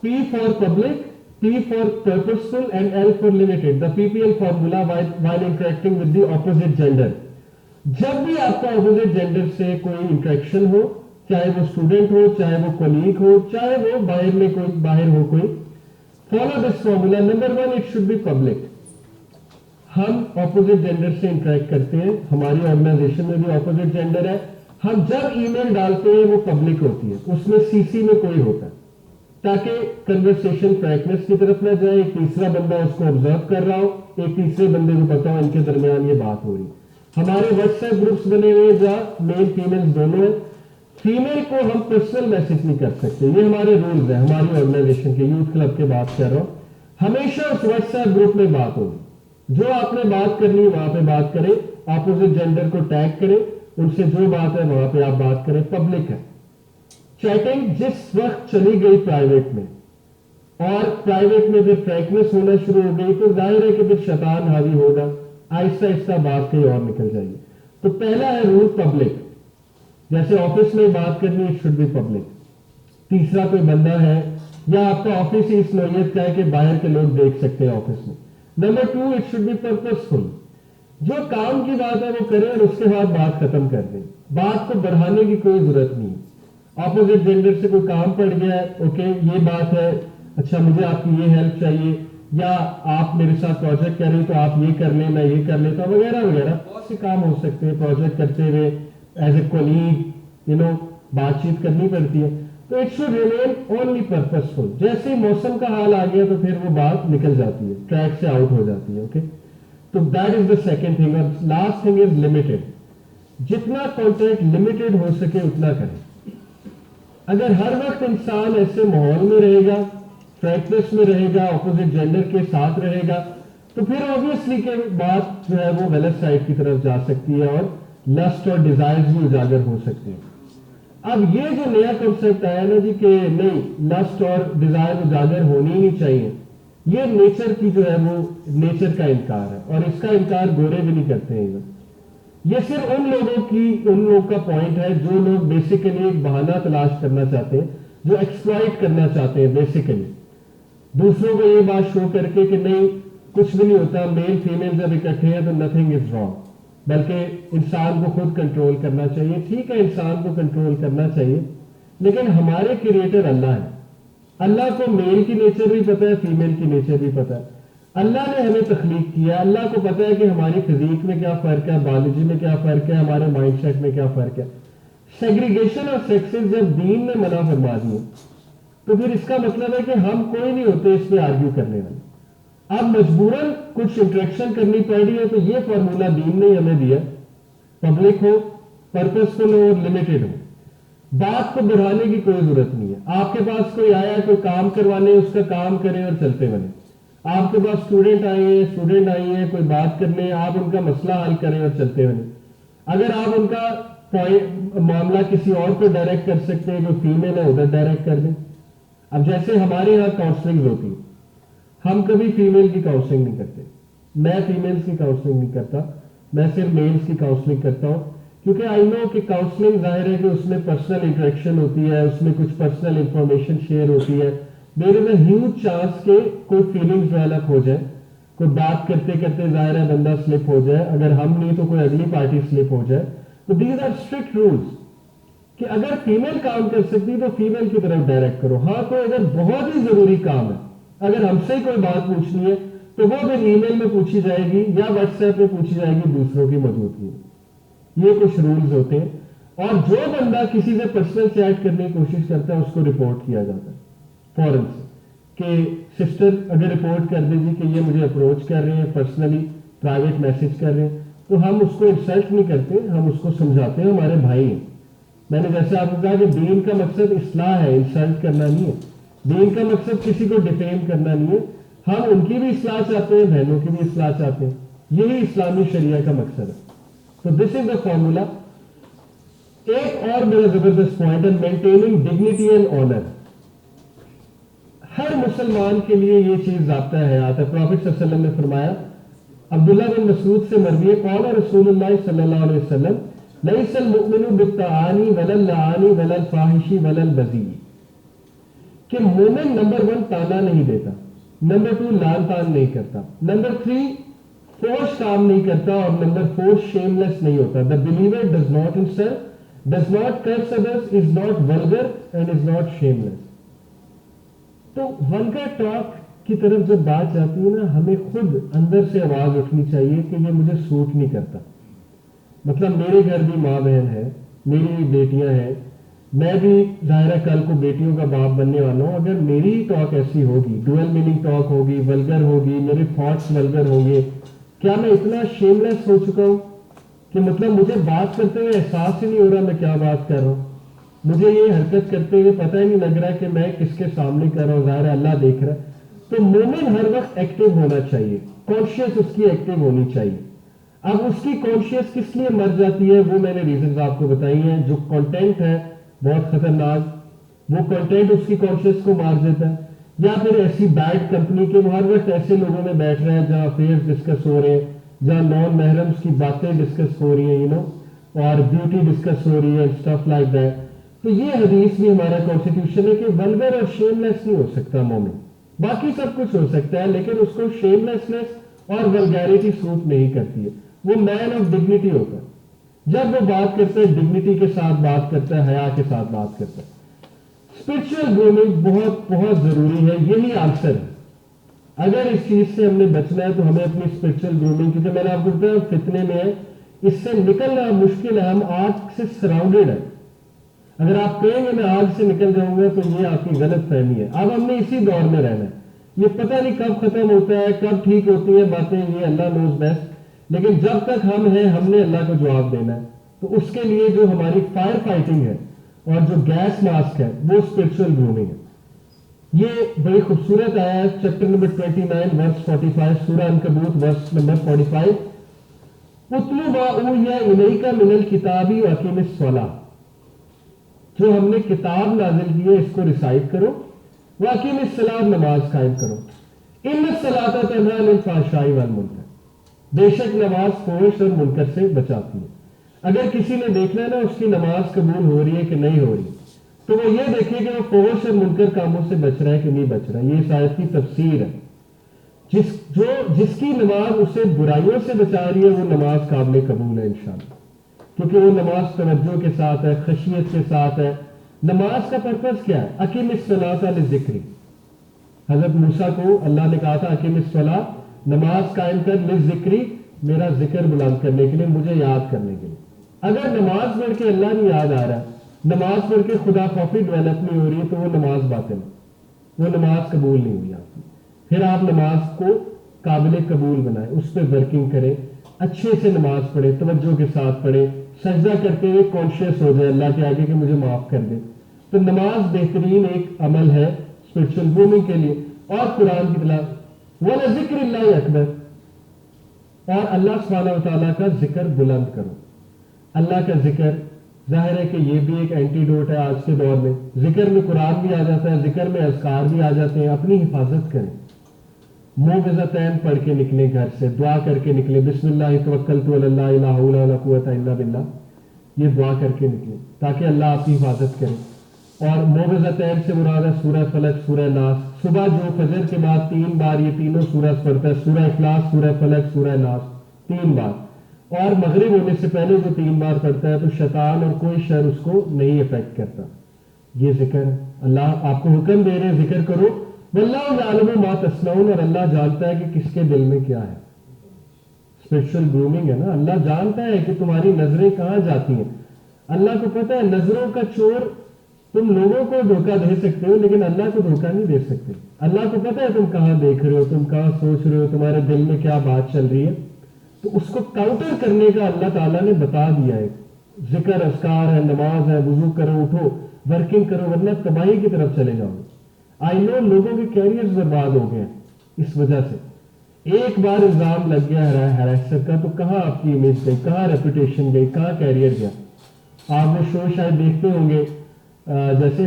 P for public, P for purposeful and L for limited. The PPL formula while interacting with the opposite gender. جب بھی آپ کا اپوزٹ جینڈر سے کوئی انٹریکشن ہو، چاہے وہ اسٹوڈنٹ ہو، چاہے وہ کولیگ ہو، چاہے وہ باہر ہو کوئی، follow this formula. Number 1 it should be public. ہم اپوزٹ جینڈر سے انٹریکٹ کرتے ہیں، ہماری آرگنائزیشن میں بھی اپوزٹ جینڈر ہے. ہم جب ای میل ڈالتے ہیں وہ پبلک ہوتی ہے، اس میں CC میں کوئی ہوتا ہے تاکہ کنورسیشن فرینکنس کی طرف نہ جائے. ایک تیسرا بندہ اس کو آبزرو کر رہا ہو، ایک تیسرے بندے کو پتا ہو ان کے درمیان یہ بات ہو رہی. ہمارے واٹس ایپ گروپس بنے ہوئے جہاں میل فیمیل دونوں ہیں. فیمیل کو ہم پرسنل میسج نہیں کر سکتے، یہ ہمارے رولز ہیں ہماری آرگنائزیشن کے، یوتھ کلب کے بات کر رہا ہوں. ہمیشہ اس واٹس ایپ گروپ میں بات ہوگی، جو آپ نے بات کرنی وہاں پہ بات کریں، اپوزٹ جینڈر کو ٹیگ کریں، ان سے جو بات ہے وہاں پہ آپ بات کریں. پبلک ہے. چیٹنگ جس وقت چلی گئی پرائیویٹ میں، اور پرائیویٹ میں پھر فرینکنس ہونا شروع ہو گئی، تو ظاہر ہے کہ پھر شیطان حاوی ہوگا. آہستہ آہستہ بات کہیں اور نکل جائے گی. تو پہلا ہے رول پبلک. جیسے آفس میں بات کرنی اٹ شوڈ بی پبلک. تیسرا کوئی بندہ ہے یا آپ کا آفس ہی اس نوعیت کا ہے کہ باہر کے لوگ دیکھ سکتے ہیں آفس میں. Number 2 it should be purposeful. جو کام کی بات ہے وہ کریں اور اس کے بعد بات ختم کر دیں. بات کو بڑھانے کی کوئی ضرورت نہیں ہے. اپوزٹ جینڈر سے کوئی کام پڑ گیا ہے, اوکے یہ بات ہے, اچھا مجھے آپ کی یہ ہیلپ چاہیے, یا آپ میرے ساتھ پروجیکٹ کریں تو آپ یہ کر لیں, میں یہ کر لیتا ہوں, وغیرہ وغیرہ بہت سے کام ہو سکتے ہیں. پروجیکٹ کرتے ہوئے ایز اے کولیگ بات چیت کرنی پڑتی ہے. تو اٹ شوڈ ریمین اونلی پرپسفل. جیسے ہی موسم کا حال آ گیا تو پھر وہ بات نکل جاتی ہے, ٹریک سے آؤٹ ہو جاتی ہے. اوکے, تو that is the second thing. اور لاسٹ تھنگ از لمیٹڈ. جتنا کانٹیکٹ لمیٹڈ ہو سکے اتنا کریں. اگر ہر وقت انسان ایسے ماحول میں رہے گا, فرینکنس میں رہے گا, اپوزٹ جینڈر کے ساتھ رہے گا, تو پھر اوبیسلی کہ بات جو ہے وہ غلط سائڈ کی طرف جا سکتی ہے اور لسٹ اور ڈیزائرز بھی اجاگر ہو سکتے ہیں. اب یہ جو نیا کنسپٹ آیا نا جی کہ نہیں لسٹ اور ڈیزائر اجاگر ہونی ہی نہیں چاہیے, یہ نیچر کی جو ہے وہ نیچر کا انکار ہے, اور اس کا انکار گورے بھی نہیں کرتے ہیں. یہ صرف ان لوگوں کا پوائنٹ ہے جو لوگ بیسیکلی ایک بہانہ تلاش کرنا چاہتے ہیں, جو ایکسپلائٹ کرنا چاہتے ہیں بیسیکلی دوسروں کو یہ بات شو کر کے کہ نہیں کچھ بھی نہیں ہوتا, میل فیمیل جب اکٹھے ہیں تو نتھنگ از رانگ, بلکہ انسان کو خود کنٹرول کرنا چاہیے. ٹھیک ہے انسان کو کنٹرول کرنا چاہیے, لیکن ہمارے کریٹر اللہ ہے. اللہ کو میل کی نیچر بھی پتا ہے, فیمیل کی نیچر بھی پتا ہے. اللہ نے ہمیں تخلیق کیا, اللہ کو پتا ہے کہ ہماری فزیک میں کیا فرق ہے, بایولوجی میں کیا فرق ہے, ہمارے مائنڈ سیٹ میں کیا فرق ہے. سیگریگیشن آف سیکسز جب دین نے منع فرما دی تو پھر اس کا مطلب ہے کہ ہم کوئی نہیں ہوتے اس پہ آرگیو کرنے والے. اب مجبوراً کچھ انٹریکشن کرنی پڑ رہی ہے, تو یہ فارمولا دین نے ہمیں دیا, پبلک ہو, پرپسفل ہو اور لمیٹڈ ہو. بات کو بڑھانے کی کوئی ضرورت نہیں ہے. آپ کے پاس کوئی آیا کوئی کام کروانے, اس کا کام کریں اور چلتے بنے. آپ کے پاس اسٹوڈنٹ آئی ہیں کوئی بات کرنے, آپ ان کا مسئلہ حل کریں اور چلتے بنے. اگر آپ ان کا معاملہ کسی اور کو ڈائریکٹ کر سکتے ہیں, جو فیمیل ہے ادھر ڈائریکٹ کر دیں. اب جیسے ہمارے یہاں کاؤنسلنگ ہوتی ہے, ہم کبھی فیمیل کی کاؤنسلنگ نہیں کرتے. میں فیمیلز کی کاؤنسلنگ نہیں کرتا, میں صرف میلز کی کاؤنسلنگ کرتا ہوں, کیونکہ آئی نو کہ کاؤنسلنگ ظاہر ہے کہ اس میں پرسنل انٹریکشن ہوتی ہے, اس میں کچھ پرسنل انفارمیشن شیئر ہوتی ہے. دیر از اے ہیوج چانس کہ کوئی فیلنگز ڈیولپ ہو جائے, کوئی بات کرتے کرتے ظاہر ہے بندہ سلپ ہو جائے, اگر ہم نہیں تو کوئی اگلی پارٹی سلپ ہو جائے. تو دیز آر اسٹرکٹ رولس کہ اگر فیمیل کام کر سکتی تو فیمیل کی طرف ڈائریکٹ کرو. ہاں کوئی اگر بہت ہی ضروری کام ہے, اگر ہم سے کوئی بات پوچھنی ہے تو وہ پھر ای میل میں پوچھی جائے گی یا واٹس ایپ پہ پوچھی جائے گی دوسروں کی موجودگی میں. یہ کچھ رولز ہوتے ہیں. اور جو بندہ کسی سے پرسنل چیٹ کرنے کی کوشش کرتا ہے اس کو رپورٹ کیا جاتا ہے فوراً سے, کہ سسٹر اگر رپورٹ کر دے جی کہ یہ مجھے اپروچ کر رہے ہیں, پرسنلی پرائیویٹ میسج کر رہے ہیں, تو ہم اس کو انسلٹ نہیں کرتے, ہم اس کو سمجھاتے ہیں ہمارے بھائی ہیں. میں نے جیسے آپ کو کہا کہ دین کا مقصد اصلاح ہے, انسلٹ کرنا نہیں ہے. دین کا مقصد کسی کو ڈیفیم کرنا نہیں ہے. ہم ان کی بھی اصلاح چاہتے ہیں, بہنوں کی بھی اصلاح چاہتے ہیں. یہی اسلامی شریعہ کا مقصد ہے. تو دس از دا فارمولا. ایک اور میرا زبردست پوائنٹ ہے, مینٹیننگ ڈگنیٹی اینڈ آنر. ہر مسلمان کے لیے یہ چیز ضابطہ حیات ہے. پروفیٹ صلی اللہ علیہ وسلم نے فرمایا, عبداللہ بن مسعود سے مروی ہے, قال رسول اللہ صلی اللہ علیہ وسلم لیس المؤمن بالطعانی ولا اللعانی ولا الفاحشی ولا البذی, کہ مومن نمبر 1 تانا نہیں دیتا, نمبر 2 لان تان نہیں کرتا, نمبر 3 فوش کام نہیں کرتا, اور نمبر 4 شیم لیس نہیں ہوتا. The believer does not insult, does not curse others, is not vulgar and is not shameless. تو ولگر ٹاک کی طرف جب بات جاتی ہے نا, ہمیں خود اندر سے آواز اٹھنی چاہیے کہ یہ مجھے سوٹ نہیں کرتا. مطلب میرے گھر بھی ماں بہن ہے, میری بیٹیاں ہیں, میں بھی ظاہرہ کل کو بیٹیوں کا باپ بننے والا ہوں. اگر میری ٹاک ایسی ہوگی, ڈوئل میننگ ٹاک ہوگی, ولگر ہوگی, میرے تھاٹس ولگر ہوں گے, کیا میں اتنا شیم لیس ہو چکا ہوں کہ مطلب مجھے بات کرتے ہوئے احساس ہی نہیں ہو رہا میں کیا بات کر رہا ہوں, مجھے یہ حرکت کرتے ہوئے پتہ ہی نہیں لگ رہا کہ میں کس کے سامنے کر رہا ہوں, ظاہر اللہ دیکھ رہا ہے. تو مومن ہر وقت ایکٹیو ہونا چاہیے, کانشیس اس کی ایکٹیو ہونی چاہیے. اب اس کی کانشیس کس لیے مر جاتی ہے, وہ میں نے ریزنز آپ کو بتائی ہیں. جو کنٹینٹ ہے بہت خطرناک, وہ کنٹینٹ اس کی کانشیس کو مار دیتا ہے, یا پھر ایسی بیڈ کمپنی کے وہ ہر وقت ایسے لوگوں میں بیٹھ رہے ہیں جہاں افیئرز ڈسکس ہو رہے ہیں, جہاں نان محرمس کی باتیں ڈسکس ہو رہی ہیں اور بیوٹی ڈسکس ہو رہی ہے اسٹف لائک دیٹ. تو یہ حدیث بھی ہمارا کانسٹیٹیوشن ہے کہ ولگر اور شیم لیس نہیں ہو سکتا مومن. باقی سب کچھ ہو سکتا ہے لیکن اس کو شیم لیسنس اور ولگیرٹی سوٹ نہیں کرتی ہے. وہ مین آف ڈگنیٹی ہوتا ہے. جب وہ بات کرتا ہے ڈگنیٹی کے ساتھ بات کرتا ہے, حیا کے ساتھ بات کرتا ہے. اسپرچل گرومنگ بہت بہت ضروری ہے, یہی آنسر ہے. اگر اس چیز سے ہم نے بچنا ہے تو ہمیں اپنی اسپرچل گرومنگ, کیونکہ میں نے آپ کو بتایا فتنے میں ہے, اس سے نکلنا مشکل ہے. ہم آگ سے سراؤنڈیڈ ہیں. اگر آپ کہیں گے میں آگ سے نکل جاؤں گا تو یہ آپ کی غلط فہمی ہے. اب ہم نے اسی دور میں رہنا ہے. یہ پتہ نہیں کب ختم ہوتا ہے, کب ٹھیک ہوتی ہیں باتیں, یہ اللہ نوز بیسٹ. لیکن جب تک ہم ہیں ہم نے اللہ کو جواب دینا ہے. تو اس کے لیے جو ہماری فائر فائٹنگ ہے اور جو گیس ماسک ہے وہ اسپرچل گرومنگ ہے. یہ بڑی خوبصورت آیا ہے چیپٹر نمبر 29 ورس 45 سورہ عنکبوت ورس نمبر 45. اتلو ما اوحی الیک من الکتاب واقیم الصلاۃ, جو ہم نے کتاب نازل کی ہے اس کو ریسائٹ کرو. واقیم الصلاۃ, نماز قائم کرو. ان الصلاۃ تنہی عن الفحشاء والمنکر, بے شک نماز فحش اور منکر سے بچاتی ہے. اگر کسی نے دیکھنا ہے نا اس کی نماز قبول ہو رہی ہے کہ نہیں ہو رہی, تو وہ یہ دیکھے کہ وہ فحش اور منکر کاموں سے بچ رہا ہے کہ نہیں بچ رہا. یہ اس آیت کی تفسیر ہے. جس کی نماز اسے برائیوں سے بچا رہی ہے وہ نماز قابل قبول ہے انشاءاللہ, کیونکہ وہ نماز توجہ کے ساتھ ہے, خشیت کے ساتھ ہے. نماز کا پرپس کیا ہے؟ اقیم الصلاۃ للذکر. حضرت موسیٰ کو اللہ نے کہا تھا اقیم الصلاۃ, نماز قائم کر, للذکر, میرا ذکر بلند کرنے کے لیے, مجھے یاد کرنے کے لیے. اگر نماز پڑھ کے اللہ نہیں یاد آ رہا, نماز پڑھ کے خدا خوفی ڈیولپ نہیں ہو رہی ہے, تو وہ نماز باطل ہے, وہ نماز قبول نہیں ہوئی آپ کی. پھر آپ نماز کو قابل قبول بنائیں, اس پہ ورکنگ کریں, اچھے سے نماز پڑھیں, توجہ کے ساتھ پڑھیں, سجدہ کرتے ہوئے کانشیس ہو جائے اللہ کے آگے کہ مجھے معاف کر دے. تو نماز بہترین ایک عمل ہے اسپرچل گرومنگ کے لیے. اور قرآن کی تلاوت, وَلَذِكْرِ اللَّهِ أَكْبَرُ, اور اللہ سبحانہ و تعالیٰ کا ذکر بلند کرو. اللہ کا ذکر ظاہر ہے کہ یہ بھی ایک اینٹیڈوٹ ہے آج کے دور میں. ذکر میں قرآن بھی آ جاتا ہے, ذکر میں اذکار بھی آ جاتے ہیں. اپنی حفاظت کریں, موعظتین پڑھ کے نکلیں, گھر سے دعا کر کے نکلیں, بسم اللہ توکلت علی اللہ لا حول ولا قوت الا باللہ, یہ دعا کر کے نکلیں تاکہ اللہ آپ کی حفاظت کرے. اور موعظتین سے مراد ہے سورہ فلق, سورہ ناس. صبح جو فجر کے بعد 3 بار یہ تینوں سورہ پڑھتا ہے, سورہ اخلاص, سورہ فلق, سورہ ناس 3 بار. اور مغرب ہونے سے پہلے جو 3 بار پڑھتا ہے تو شیطان اور کوئی شر اس کو نہیں افیکٹ کرتا. یہ ذکر اللہ آپ کو حکم دے رہے ہیں ذکر کرو. واللہ یعلم ما تصنعون, اور اللہ جانتا ہے کہ کس کے دل میں کیا ہے. اسپرچل گرومنگ ہے نا, اللہ جانتا ہے کہ تمہاری نظریں کہاں جاتی ہیں. اللہ کو پتہ ہے نظروں کا چور تم لوگوں کو دھوکہ دے سکتے ہو لیکن اللہ کو دھوکہ نہیں دے سکتے. اللہ کو پتہ ہے تم کہاں دیکھ رہے ہو, تم کہاں سوچ رہے ہو, تمہارے دل میں کیا بات چل رہی ہے. تو اس کو کاؤنٹر کرنے کا اللہ تعالیٰ نے بتا دیا ہے. ذکر اذکار ہے, نماز ہے, وضو کرو, اٹھو, ورکنگ کرو, ورنہ تباہی کی طرف چلے جاؤ. آئی نو لوگوں کے کیریئرز برباد ہو گئے ہیں اس وجہ سے. ایک بار الزام لگ گیا ہراسر کا تو کہاں آپ کی امیج گئی, کہاں ریپوٹیشن گئی, کہاں کیریئر گیا. آپ وہ شو شاید دیکھتے ہوں گے, جیسے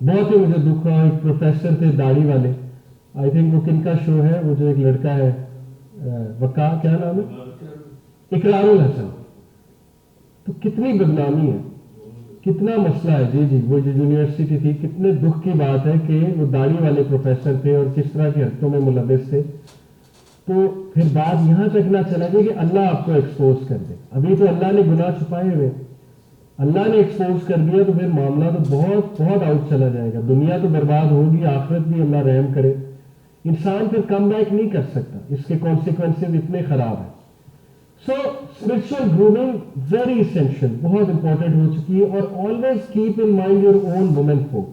بہت ہی مجھے دکھ ہوا, ایک پروفیسر تھے داڑھی والے, آئی تھنک وہ کن کا شو ہے, وہ جو ایک لڑکا ہے وقا, کیا نام ہے, اقرار الحسن. تو کتنی بدنامی ہے, کتنا مسئلہ ہے. جی جی وہ جو یونیورسٹی تھی, کتنے دکھ کی بات ہے کہ وہ داڑھی والے پروفیسر تھے اور کس طرح کی حرکتوں میں ملوث تھے. تو پھر بات یہاں تک نہ چلا گیا کہ اللہ آپ کو ایکسپوز کر دے. ابھی تو اللہ نے گناہ چھپائے ہوئے, اللہ نے ایکسپوز کر دیا تو پھر معاملہ تو بہت بہت آؤٹ چلا جائے گا. دنیا تو برباد ہوگی, آخرت بھی اللہ رحم کرے. انسان پھر کم بیک نہیں کر سکتا, اس کے کانسیکوینسز اتنے خراب ہیں. So spiritual grooming very essential, بہت امپورٹنٹ ہو چکی ہے. اور always keep in mind your own women folk.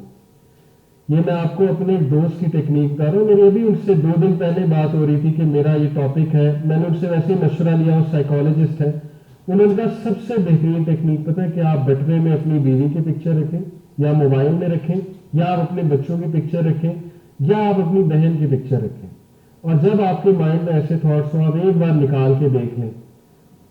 یہ میں آپ کو اپنے ایک دوست کی ٹیکنیک بتا رہا ہوں. میری ابھی ان سے 2 دن پہلے بات ہو رہی تھی کہ میرا یہ ٹاپک ہے. میں نے ان سے ویسے ہی مشورہ لیا, وہ سائیکالوجسٹ ہے. انہوں نے کہا سب سے بہترین ٹیکنیک پتہ ہے کہ آپ بٹوے میں اپنی بیوی کی پکچر رکھیں, یا موبائل میں رکھیں, یا آپ اپنے بچوں کی پکچر رکھیں, یا آپ اپنی بہن کی پکچر رکھیں. اور جب آپ کے مائنڈ میں ایسے تھاٹس ہوں, آپ ایک بار نکال کے دیکھ لیں,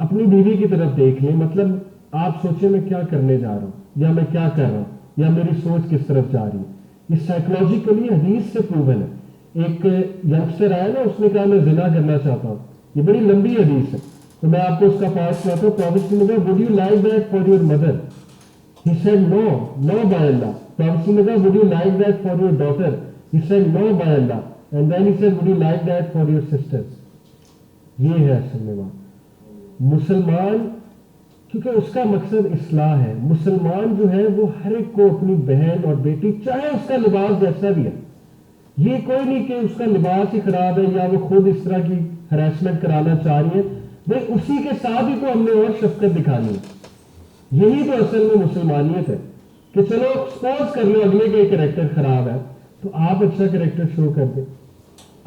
اپنی بیوی کی طرف دیکھ لیں. مطلب آپ سوچیں میں کیا کرنے جا رہا ہوں, یا میں کیا کر رہا ہوں, یا میری سوچ کس طرف جا رہی ہے. یہ سائیکولوجیکلی حدیث سے پروون ہے. ایک ینگسٹر آیا نا, اس نے کہا میں زنا کرنا چاہتا ہوں. یہ بڑی لمبی حدیث ہے تو میں آپ کو اس کا پارٹ سناتا ہوں. پروفیٹ نے کہا would you like that for your mother? He said no, no by Allah. Prophet نے کہا would you like that for your daughter? He said no by Allah. And then he said would you like that for your sisters? یہ ہے اصل میں بات. مسلمان کیونکہ اس کا مقصد اصلاح ہے. مسلمان جو ہے وہ ہر ایک کو اپنی بہن اور بیٹی چاہے اس کا لباس جیسا بھی ہے, یہ کوئی نہیں کہ اس کا لباس ہی خراب ہے یا وہ خود اس طرح کی ہراسمنٹ کرانا چاہ رہی ہے, بھائی اسی کے ساتھ ہی تو ہم نے اور شفقت دکھانی ہے. یہی تو اصل میں مسلمانیت ہے کہ چلو سپوز کر لو اگلے کا کریکٹر خراب ہے تو آپ اچھا کریکٹر شو کر دیں.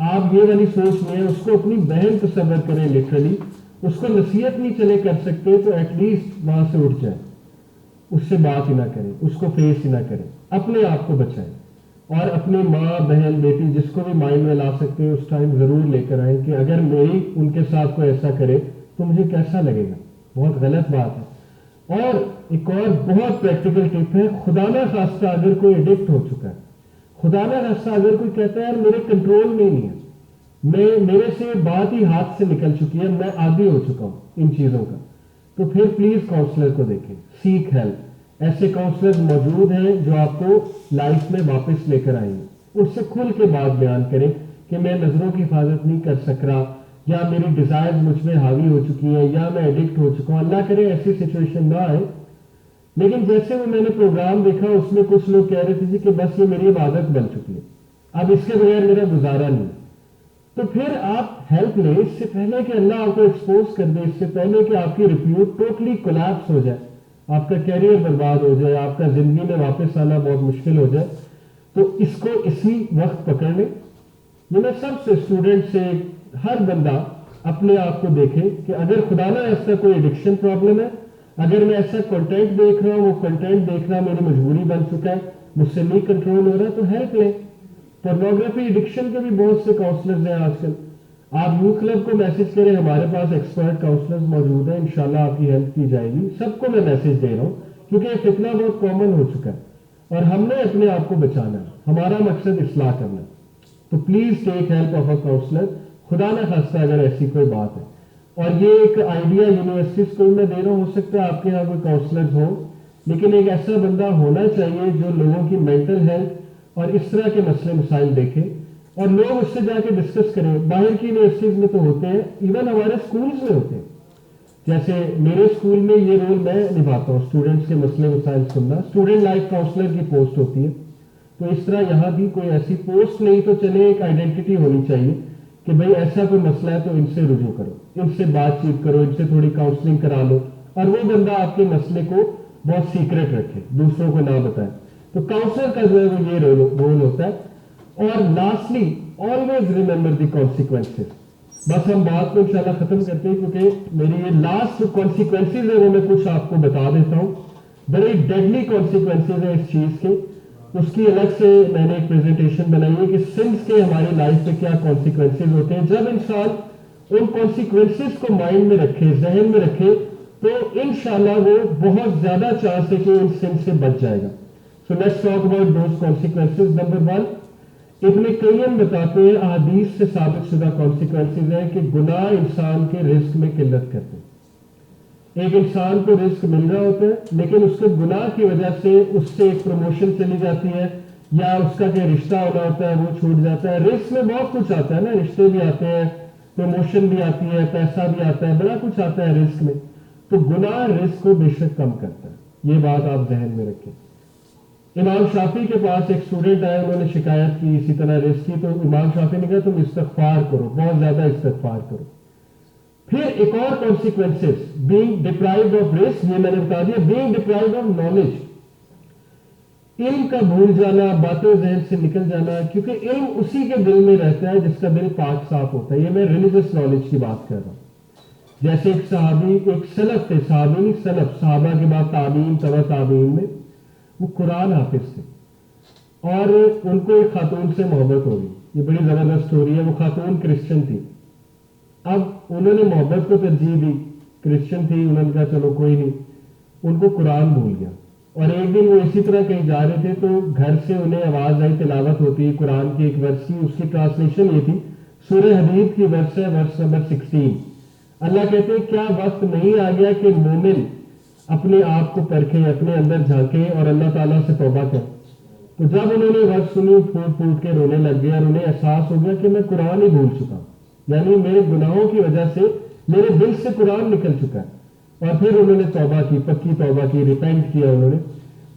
آپ یہ والی سوچ میں اس کو اپنی بہن تصور کریں, لٹرلی اس کو نصیحت نہیں چلے کر سکتے تو ایٹ لیسٹ وہاں سے اٹھ جائیں, اس سے بات ہی نہ کریں, اس کو فیس ہی نہ کریں, اپنے آپ کو بچائیں اور اپنی ماں بہن بیٹی جس کو بھی مائنڈ میں لا سکتے ہیں اس ٹائم ضرور لے کر آئیں کہ اگر میری ان کے ساتھ کوئی ایسا کرے تو مجھے کیسا لگے گا. بہت غلط بات ہے. اور ایک اور بہت پریکٹیکل ٹپ ہے, خدا نہ خواستہ اگر کوئی ایڈکٹ ہو چکا ہے, خدا نہ خواستہ اگر کوئی کہتا ہے یار میرے کنٹرول میں نہیں ہے, میرے سے بات ہی ہاتھ سے نکل چکی ہے, میں عادی ہو چکا ہوں ان چیزوں کا, تو پھر پلیز کاؤنسلر کو دیکھیں, سیک ہیلپ. ایسے کاؤنسلر موجود ہیں جو آپ کو لائف میں واپس لے کر آئیں گے. اس سے کھل کے بات بیان کریں کہ میں نظروں کی حفاظت نہیں کر سک رہا, یا میری ڈیزائر مجھ میں حاوی ہو چکی ہیں, یا میں ایڈکٹ ہو چکا ہوں. اللہ کرے ایسی سچویشن نہ آئے, لیکن جیسے وہ میں نے پروگرام دیکھا اس میں کچھ لوگ کہہ رہے تھے جی کہ بس یہ میری عادت بن چکی ہے, اب اس کے بغیر میرا گزارا نہیں. تو پھر آپ ہیلپ لیں اس سے پہلے کہ اللہ آپ کو ایکسپوز کر دے, اس سے پہلے کہ آپ کی ریپیوٹ ٹوٹلی کولیپس ہو جائے, آپ کا کیریئر برباد ہو جائے, آپ کا زندگی میں واپس آنا بہت مشکل ہو جائے. تو اس کو اسی وقت پکڑ لیں. یہ میں سب سے اسٹوڈنٹ سے, ہر بندہ اپنے آپ کو دیکھے کہ اگر خدا نہ ایسا کوئی ایڈکشن پرابلم ہے, اگر میں ایسا کنٹینٹ دیکھ رہا ہوں, وہ کنٹینٹ دیکھنا میری مجبوری بن چکا ہے, مجھ سے نہیں کنٹرول ہو رہا, تو ہیلپ لیں. پورنوگرافی ایڈکشن کے بھی بہت سے کاؤنسلرز ہیں آج کل. آپ یوتھ کلب کو میسج کریں, ہمارے پاس ایکسپرٹ کاؤنسلرز موجود ہیں, انشاءاللہ آپ کی ہیلپ کی جائے گی. سب کو میں میسج دے رہا ہوں کیونکہ یہ فتنہ بہت کامن ہو چکا ہے اور ہم نے اپنے آپ کو بچانا ہے, ہمارا مقصد اصلاح کرنا ہے. تو please take help of a counsellor, خدا نہ خواستہ اگر ایسی کوئی بات ہے. اور یہ ایک آئیڈیا یونیورسٹیز کو میں دے رہا ہوں, ہو سکتا ہے آپ کے یہاں کوئی کاؤنسلرز ہوں, لیکن ایک ایسا بندہ ہونا چاہیے جو لوگوں کی مینٹل ہیلتھ اور اس طرح کے مسئلے مسائل دیکھے اور لوگ اس سے جا کے ڈسکس کریں. باہر کی یونیورسٹیز میں تو ہوتے ہیں, ایون ہمارے اسکولز میں ہوتے ہیں. جیسے میرے اسکول میں یہ رول میں نبھاتا ہوں, اسٹوڈنٹس کے مسئلے مسائل سننا, اسٹوڈنٹ لائف کاؤنسلر کی پوسٹ ہوتی ہے. تو اس طرح یہاں بھی کوئی ایسی پوسٹ نہیں تو چلے, ایک آئیڈینٹی ہونی چاہیے کہ بھئی ایسا کوئی مسئلہ ہے تو ان سے رجوع کرو, ان سے بات چیت کرو, ان سے تھوڑی کاؤنسلنگ کرا لو, اور وہ بندہ آپ کے مسئلے کو بہت سیکرٹ رکھے, دوسروں کو نہ بتائے. تو کاؤنسلر کا جو ہے وہ یہ رول ہوتا ہے. اور lastly always remember the consequences. بس ہم بات کو انشاءاللہ ختم کرتے ہیں کیونکہ میری یہ لاسٹ کانسیکوینسز ہے وہ میں کچھ آپ کو بتا دیتا ہوں. بڑے ڈیڈلی کانسیکوینسز ہیں اس چیز کے, اس کی الگ سے میں نے ایک پریزنٹیشن بنائی ہے کہ سنس کے ہماری لائف میں کیا کانسیکوینسز ہوتے ہیں. جب انسان ان کانسیکوینسز کو مائنڈ میں رکھے, ذہن میں رکھے, تو انشاءاللہ وہ بہت زیادہ چانس ہے کہ ان سن سے بچ جائے گا. So let's talk about those consequences. Number 1, ابن قیم بتاتے ہیں احادیث سے ثابت شدہ کانسیکوینسز ہے کہ گناہ انسان کے رزق میں قلت کرتے ہیں. ایک انسان کو رزق مل رہا ہوتا ہے لیکن اس کے گناہ کی وجہ سے اس سے ایک پروموشن چلی جاتی ہے, یا اس کا کوئی رشتہ ہونا ہوتا ہے وہ چھوٹ جاتا ہے. رزق میں بہت کچھ آتا ہے نا, رشتے بھی آتے ہیں, پروموشن بھی آتی ہے, پیسہ بھی آتا ہے, بڑا کچھ آتا ہے رزق میں. تو گناہ رزق کو بے شک کم کرتا ہے, یہ بات آپ ذہن میں رکھیں. امام شافعی کے پاس ایک اسٹوڈنٹ آیا, انہوں نے شکایت کی اسی طرح رزق کی, تو امام شافعی نے کہا تم استغفار کرو, بہت زیادہ استغفار کرو. پھر ایک اور کانسیکوینسز, بینگ ڈپرائیوڈ آف رزق, یہ میں نے بتا دیا. بینگ ڈپرائیوڈ آف نالج, علم کا بھول جانا, باتیں ذہن سے نکل جانا, کیونکہ علم اسی کے دل میں رہتا ہے جس کا دل پاک صاف ہوتا ہے. یہ میں ریلیجس نالج کی بات کر رہا ہوں. جیسے ایک صحابی, ایک سلف تھے, صحابی نہیں سلف, صحابہ کے بعد تابعین, تبع تابعین میں, وہ قرآن حافظ تھے اور ان کو ایک خاتون سے محبت ہو گئی. یہ بڑی زبردست اسٹوری ہے. وہ خاتون کرسچن تھی. اب انہوں نے محبت کو ترجیح دی, کرسچن تھی, انہوں نے کہا چلو کوئی نہیں. ان کو قرآن بھول گیا, اور ایک دن وہ اسی طرح کہیں جا رہے تھے تو گھر سے انہیں آواز آئی, تلاوت ہوتی ہے قرآن کی ایک ورس کی, اس کی ٹرانسلیشن یہ تھی سورہ حدید کی ورس ہے، ورس نمبر 16. اللہ کہتے ہیں کیا وقت نہیں آ گیا کہ مومن اپنے آپ کو پرکھیں، اپنے اندر جھانکیں اور اللہ تعالیٰ سے توبہ کریں. تو جب انہوں نے ورس سنی پھوٹ پھوٹ کے رونے لگ گئے اور انہیں احساس ہو گیا کہ میں قرآن ہی بھول چکا، یعنی میرے گناہوں کی وجہ سے میرے دل سے قرآن نکل چکا ہے. اور پھر انہوں نے توبہ کی، پکی توبہ کی، ریپینٹ کیا انہوں نے.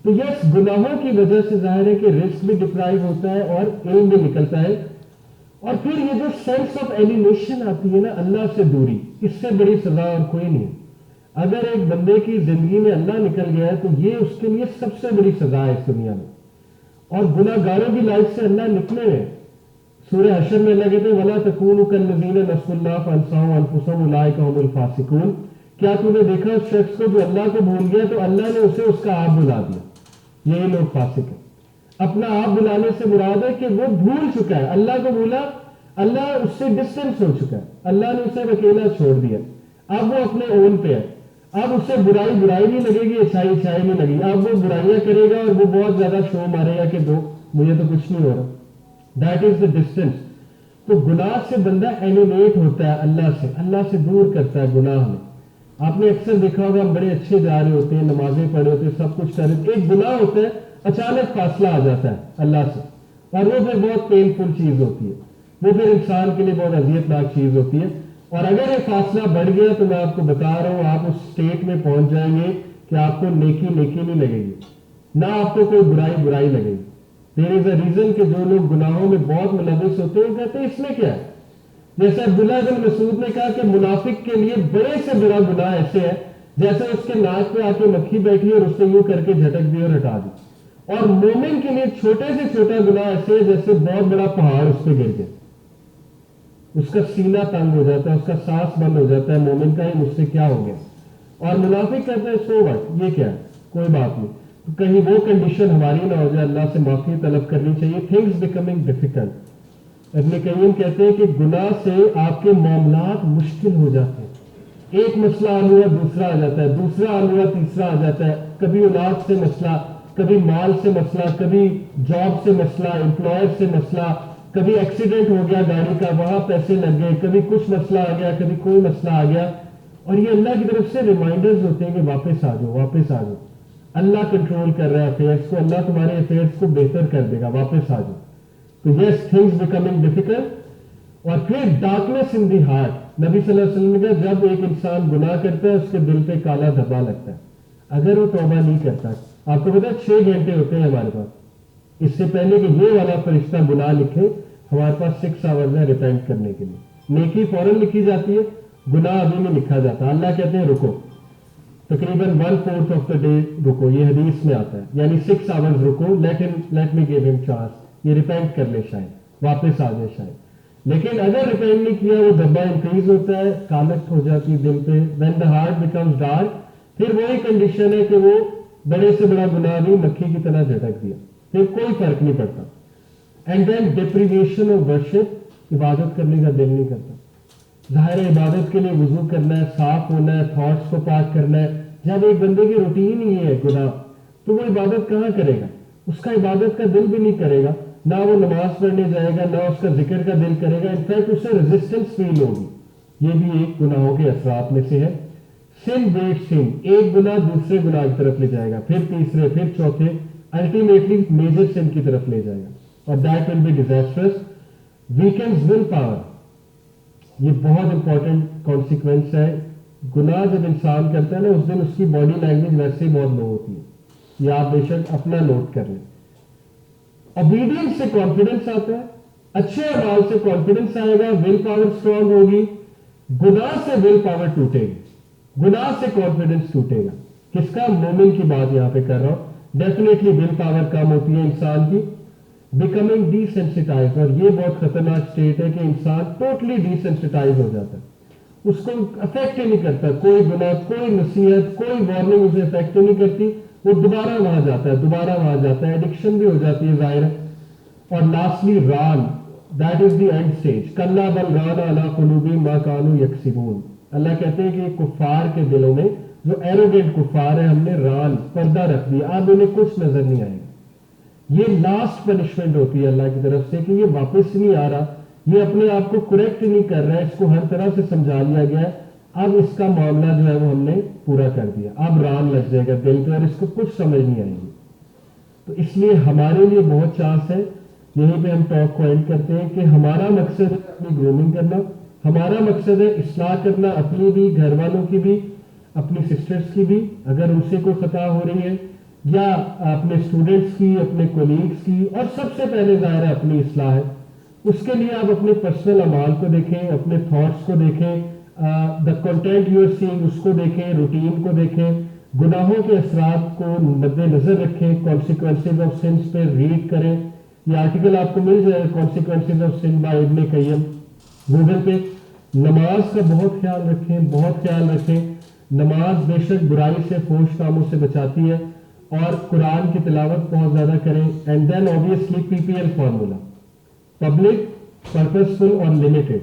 تو یہ گناہوں کی وجہ سے ظاہر ہے کہ رزق بھی ڈپرائیو ہوتا ہے اور علم بھی نکلتا ہے. اور پھر یہ جو سینس آف ایلیینیشن آتی ہے نا، اللہ سے دوری، اس سے بڑی سزا اور کوئی نہیں ہے. اگر ایک بندے کی زندگی میں اللہ نکل گیا ہے تو یہ اس کے لیے سب سے بڑی سزا ہے اس دنیا میں. اور گناہ گاروں کی لائف سے اللہ نکلے ہیں. سورہ حشر میں اللہ کہتے ہیں وَلَا تَكُونُوا كَالَّذِينَ نَسُوا اللَّهَ فَأَنسَاهُمْ أَنفُسَهُمْ أُولَٰئِكَ هُمُ الْفَاسِقُونَ. کیا تم نے دیکھا اس شخص کو جو اللہ کو بھول گیا تو اللہ نے اسے اس کا آپ بلا دیا؟ یہی لوگ فاسق ہیں. اپنا آپ بلانے سے مراد ہے کہ وہ بھول چکا ہے، اللہ کو بھولا، اللہ اس سے ڈسٹینس ہو چکا ہے، اللہ نے اسے اکیلا چھوڑ دیا. اب وہ اپنے اون پہ ہے. اب اس سے برائی نہیں لگے گی، اچھائی نہیں لگے گی. اب وہ برائیاں کرے گا اور وہ بہت زیادہ شو مارے گا کہ مجھے تو کچھ نہیں ہو رہا. That is the distance. تو گناہ سے بندہ ایلیمیٹ ہوتا ہے اللہ سے دور کرتا ہے گناہ میں. آپ نے اکثر دیکھا ہوگا ہم بڑے اچھے جا رہے ہوتے ہیں، نمازیں پڑھے ہوتے ہیں، سب کچھ کر رہے ہوتے ہیں، ایک گناہ ہوتا ہے، اچانک فاصلہ آ جاتا ہے اللہ سے، اور وہ پھر بہت پینفل چیز ہوتی ہے، وہ پھر انسان کے لیے بہت اذیت ناک چیز ہوتی ہے. اور اگر یہ فاصلہ بڑھ گیا تو میں آپ کو بتا رہا ہوں آپ اس اسٹیٹ میں پہنچ جائیں گے کہ آپ کو نیکی نہیں لگے گی، نہ آپ کو کوئی برائی لگے گی. دیر از اے ریزن کہ جو لوگ گناہوں میں بہت ملوث ہوتے ہیں کہتے ہیں اس میں کیا ہے. جیسے عبداللہ بن مسعود نے کہا کہ منافق کے لیے بڑے سے بڑا گناہ ایسے ہے جیسے اس کے ناک پہ آ کے مکھی بیٹھی اور اس نے یوں کر کے جھٹک دی اور ہٹا دی. اور مومن کے لیے چھوٹے سے چھوٹا گناہ ایسے ہے جیسے بہت بڑا پہاڑ اس پہ گر گیا، اس کا سینہ تنگ ہو جاتا ہے، اس کا سانس بند ہو جاتا ہے، مومن کا ہی مجھ سے کیا ہو گیا. اور منافق کہتا ہے سو وٹ، یہ کیا ہے، کوئی بات نہیں. تو کہیں وہ کنڈیشن ہماری نہ ہو جائے، اللہ سے معافی طلب کرنی چاہیے. Things becoming difficult. ابن قیم کہتے ہیں کہ گناہ سے آپ کے معاملات مشکل ہو جاتے ہیں. ایک مسئلہ حل ہوا دوسرا آ جاتا ہے، دوسرا حل ہوا تیسرا آ جاتا ہے. کبھی اولاد سے مسئلہ، کبھی مال سے مسئلہ، کبھی جاب سے مسئلہ، امپلائر سے مسئلہ، کبھی ایکسیڈنٹ ہو گیا گاڑی کا، وہاں پیسے لگ گئے، کبھی کچھ مسئلہ آ گیا، کبھی کوئی مسئلہ آ گیا. اور یہ اللہ کی طرف سے ریمائنڈرز ہوتے ہیں کہ واپس آ جاؤ. اللہ کنٹرول کر رہا ہے افیئرس کو، اللہ تمہارے افیئرس کو بہتر کر دے گا، واپس آ جاؤ. تو یس تھنگز بیکمنگ ڈیفیکلٹ. اور پھر ڈارکنیس ان دی ہارٹ. نبی صلی اللہ علیہ وسلم نے کہا جب ایک انسان گناہ کرتا ہے اس کے دل پہ کالا دھبا لگتا ہے اگر وہ توبہ نہیں کرتا. آپ کو پتا ہے 6 گھنٹے ہوتے ہیں ہمارے پاس، اس سے پہلے کہ یہ والا فرشتہ گناہ لکھے ہمارے پاس 6 آورز ہے ریپینٹ کرنے کے لیے. نیکی فوراً لکھی جاتی ہے، گناہ ابھی نہیں لکھا جاتا. اللہ کہتے ہیں رکو، تقریباً 1/4 آف دا ڈے رکو. یہ حدیث میں آتا ہے، یعنی 6 آورز رکو. لیٹ می گیو ہم چانس، یہ ریپینٹ کر لے، شاید واپس آ جائے شاید. لیکن اگر ریپینٹ نہیں کیا وہ دھبا انکریز ہوتا ہے، کالک ہو جاتی ہے دل پہ. When the heart becomes dark, پھر وہی کنڈیشن ہے کہ وہ بڑے سے بڑا گناہ بھی مکھی کی طرح جھٹک دیا، پھر کوئی فرق نہیں پڑتا. And then deprivation of worship, عبادت کرنے کا دل نہیں کرتا. ظاہر ہے عبادت کے لیے وضو کرنا ہے، صاف ہونا ہے، تھاٹس کو پاک کرنا ہے. جب ایک بندے کی روٹین ہی ہے گناہ تو وہ عبادت کہاں کرے گا؟ اس کا عبادت کا دل بھی نہیں کرے گا، نہ وہ نماز پڑھنے جائے گا، نہ اس کا ذکر کا دل کرے گا. انفیکٹ اسے ریزسٹنس فیل ہوگی. یہ بھی ایک گناہوں کے اثرات میں سے ہے. سن بیٹ سن، ایک گناہ دوسرے گناہ کی طرف لے جائے گا، پھر تیسرے، پھر چوتھے، الٹیمیٹلی میجر سن کی طرف لے جائے گا. اور that will be disastrous. Weakens willpower, یہ بہت امپورٹنٹ کانسیکوینس ہے. گناہ جب انسان کرتا ہے نا اس دن اس کی باڈی لینگویج ویسے ہی بہت لو ہوتی ہے. یہ آپ بے شک اپنا نوٹ کر لیں. اوبیڈینس سے کانفیڈنس آتا ہے، اچھے اعمال سے کانفیڈنس آئے گا، ول پاور اسٹرانگ ہوگی. گناہ سے ول پاور ٹوٹے گی، گناہ سے کانفیڈنس ٹوٹے گا. کس کا؟ مومن کی بات یہاں پہ کر رہا ہوں. ڈیفینیٹلی ول پاور کم ہوتی ہے انسان کی. بیکمنگ ڈی سینسٹائز، اور یہ بہت خطرناک اسٹیٹ ہے کہ انسان ٹوٹلی ڈی سینسٹائز ہو جاتا ہے. اس کو افیکٹ ہی نہیں کرتا کوئی گناہ، کوئی نصیحت، کوئی وارننگ اسے افیکٹ ہی نہیں کرتی. وہ دوبارہ وہاں جاتا ہے. ایڈکشن بھی ہو جاتی ہے ظاہر. اور lastly run, that is the end stage. کلا بل ران علی قلوبہم ما کانوا یکسبون. اللہ کہتے ہیں کہ کفار کے دلوں میں، جو ایروگینٹ کفار ہے، ہم نے ران، پردہ رکھ دیا، اب انہیں کچھ نظر نہیں آئے گا. یہ لاسٹ پنشمنٹ ہوتی ہے اللہ کی طرف سے کہ یہ واپس نہیں آ رہا، یہ اپنے آپ کو کریکٹ نہیں کر رہا ہے, اس کو ہر طرح سے سمجھا لیا گیا ہے. اب اس کا معاملہ جو ہے وہ ہم نے پورا کر دیا, اب ران لگ جائے گا دل پہ اور اس کو کچھ سمجھ نہیں آئے گی. تو اس لیے ہمارے لیے بہت چانس ہے. یہیں پہ ہم ٹاک کو اینڈ کرتے ہیں کہ ہمارا مقصد ہے اپنی گرومنگ کرنا, ہمارا مقصد ہے اصلاح کرنا اپنی بھی, گھر والوں کی بھی, اپنی سسٹرز کی بھی اگر ان سے کوئی خطا ہو رہی ہے, یا اپنے اسٹوڈنٹس کی, اپنے کولیگس کی, اور سب سے پہلے ظاہر ہے اپنی اصلاح ہے. اس کے لیے آپ اپنے پرسنل اعمال کو دیکھیں, اپنے تھاٹس کو دیکھیں, the content you are seeing اس کو دیکھیں, روٹین کو دیکھیں, گناہوں کے اثرات کو مد نظر رکھیں, کانسیکوینسز آف سنس پہ ریڈ کریں. یہ آرٹیکل آپ کو مل جائے کانسیکوینسز آف سن بائی ابن قیم گوگل پہ. نماز کا بہت خیال رکھیں, بہت خیال رکھیں. نماز بے شک برائی سے, فحش کاموں سے بچاتی ہے, اور قرآن کی تلاوت بہت زیادہ کریں. And then obviously PPL formula, public, purposeful اور لمیٹڈ,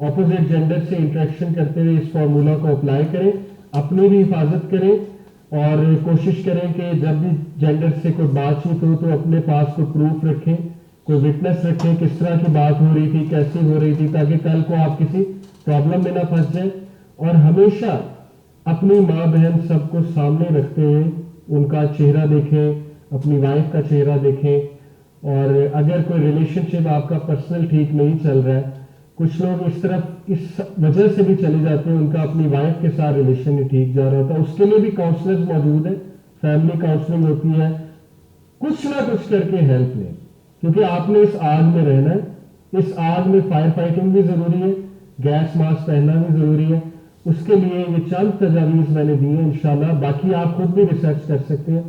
اپوزٹ جینڈر سے انٹریکشن کرتے ہوئے اس فارمولا کو اپلائی کریں, اپنی بھی حفاظت کریں, اور کوشش کریں کہ جب بھی جینڈر سے کوئی بات چیت ہو تو اپنے پاس کوئی پروف رکھیں, کوئی وٹنس رکھیں, کس طرح کی بات ہو رہی تھی, کیسی ہو رہی تھی, تاکہ کل کو آپ کسی پرابلم میں نہ پھنس جائیں. اور ہمیشہ اپنی ماں بہن سب کو سامنے رکھتے ہوئے ان کا چہرہ دیکھیں, اپنی وائف کا چہرہ دیکھیں. اور اگر کوئی ریلیشن شپ آپ کا پرسنل ٹھیک نہیں چل رہا ہے, کچھ لوگ اس طرف اس وجہ سے بھی چلے جاتے ہیں ان کا اپنی وائف کے ساتھ ریلیشن نہیں ٹھیک جا رہا ہوتا, اس کے لیے بھی کاؤنسلرز موجود ہیں, فیملی کاؤنسلنگ ہوتی ہے. کچھ نہ کچھ کر کے ہیلپ لیں, کیونکہ آپ نے اس آگ میں رہنا ہے. اس آگ میں فائر فائٹنگ بھی ضروری ہے, گیس ماسک پہننا بھی ضروری ہے. اس کے لیے یہ چند تجاویز میں نے دی ہیں, انشاءاللہ باقی آپ خود بھی ریسرچ کر سکتے ہیں.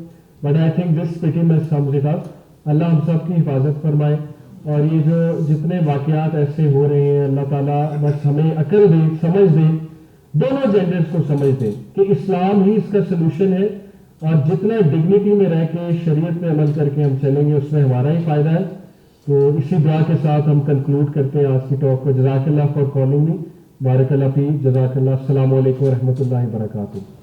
بٹ آئی تھنک دس پٹی میں سمز اٹ اپ. اللہ ہم سب کی حفاظت فرمائے, اور یہ جو جتنے واقعات ایسے ہو رہے ہیں اللہ تعالیٰ بس ہمیں عقل دے, سمجھ دے, دونوں جینڈرز کو سمجھ دے کہ اسلام ہی اس کا سلوشن ہے, اور جتنا ڈگنیٹی میں رہ کے شریعت پہ عمل کر کے ہم چلیں گے اس میں ہمارا ہی فائدہ ہے. تو اسی دعا کے ساتھ ہم کنکلوڈ کرتے ہیں آج کی ٹاک کو. جزاک اللہ فار کالنگ می, بارک اللہ فیک, جزاک اللہ. السلام علیکم ورحمۃ اللہ وبرکاتہ.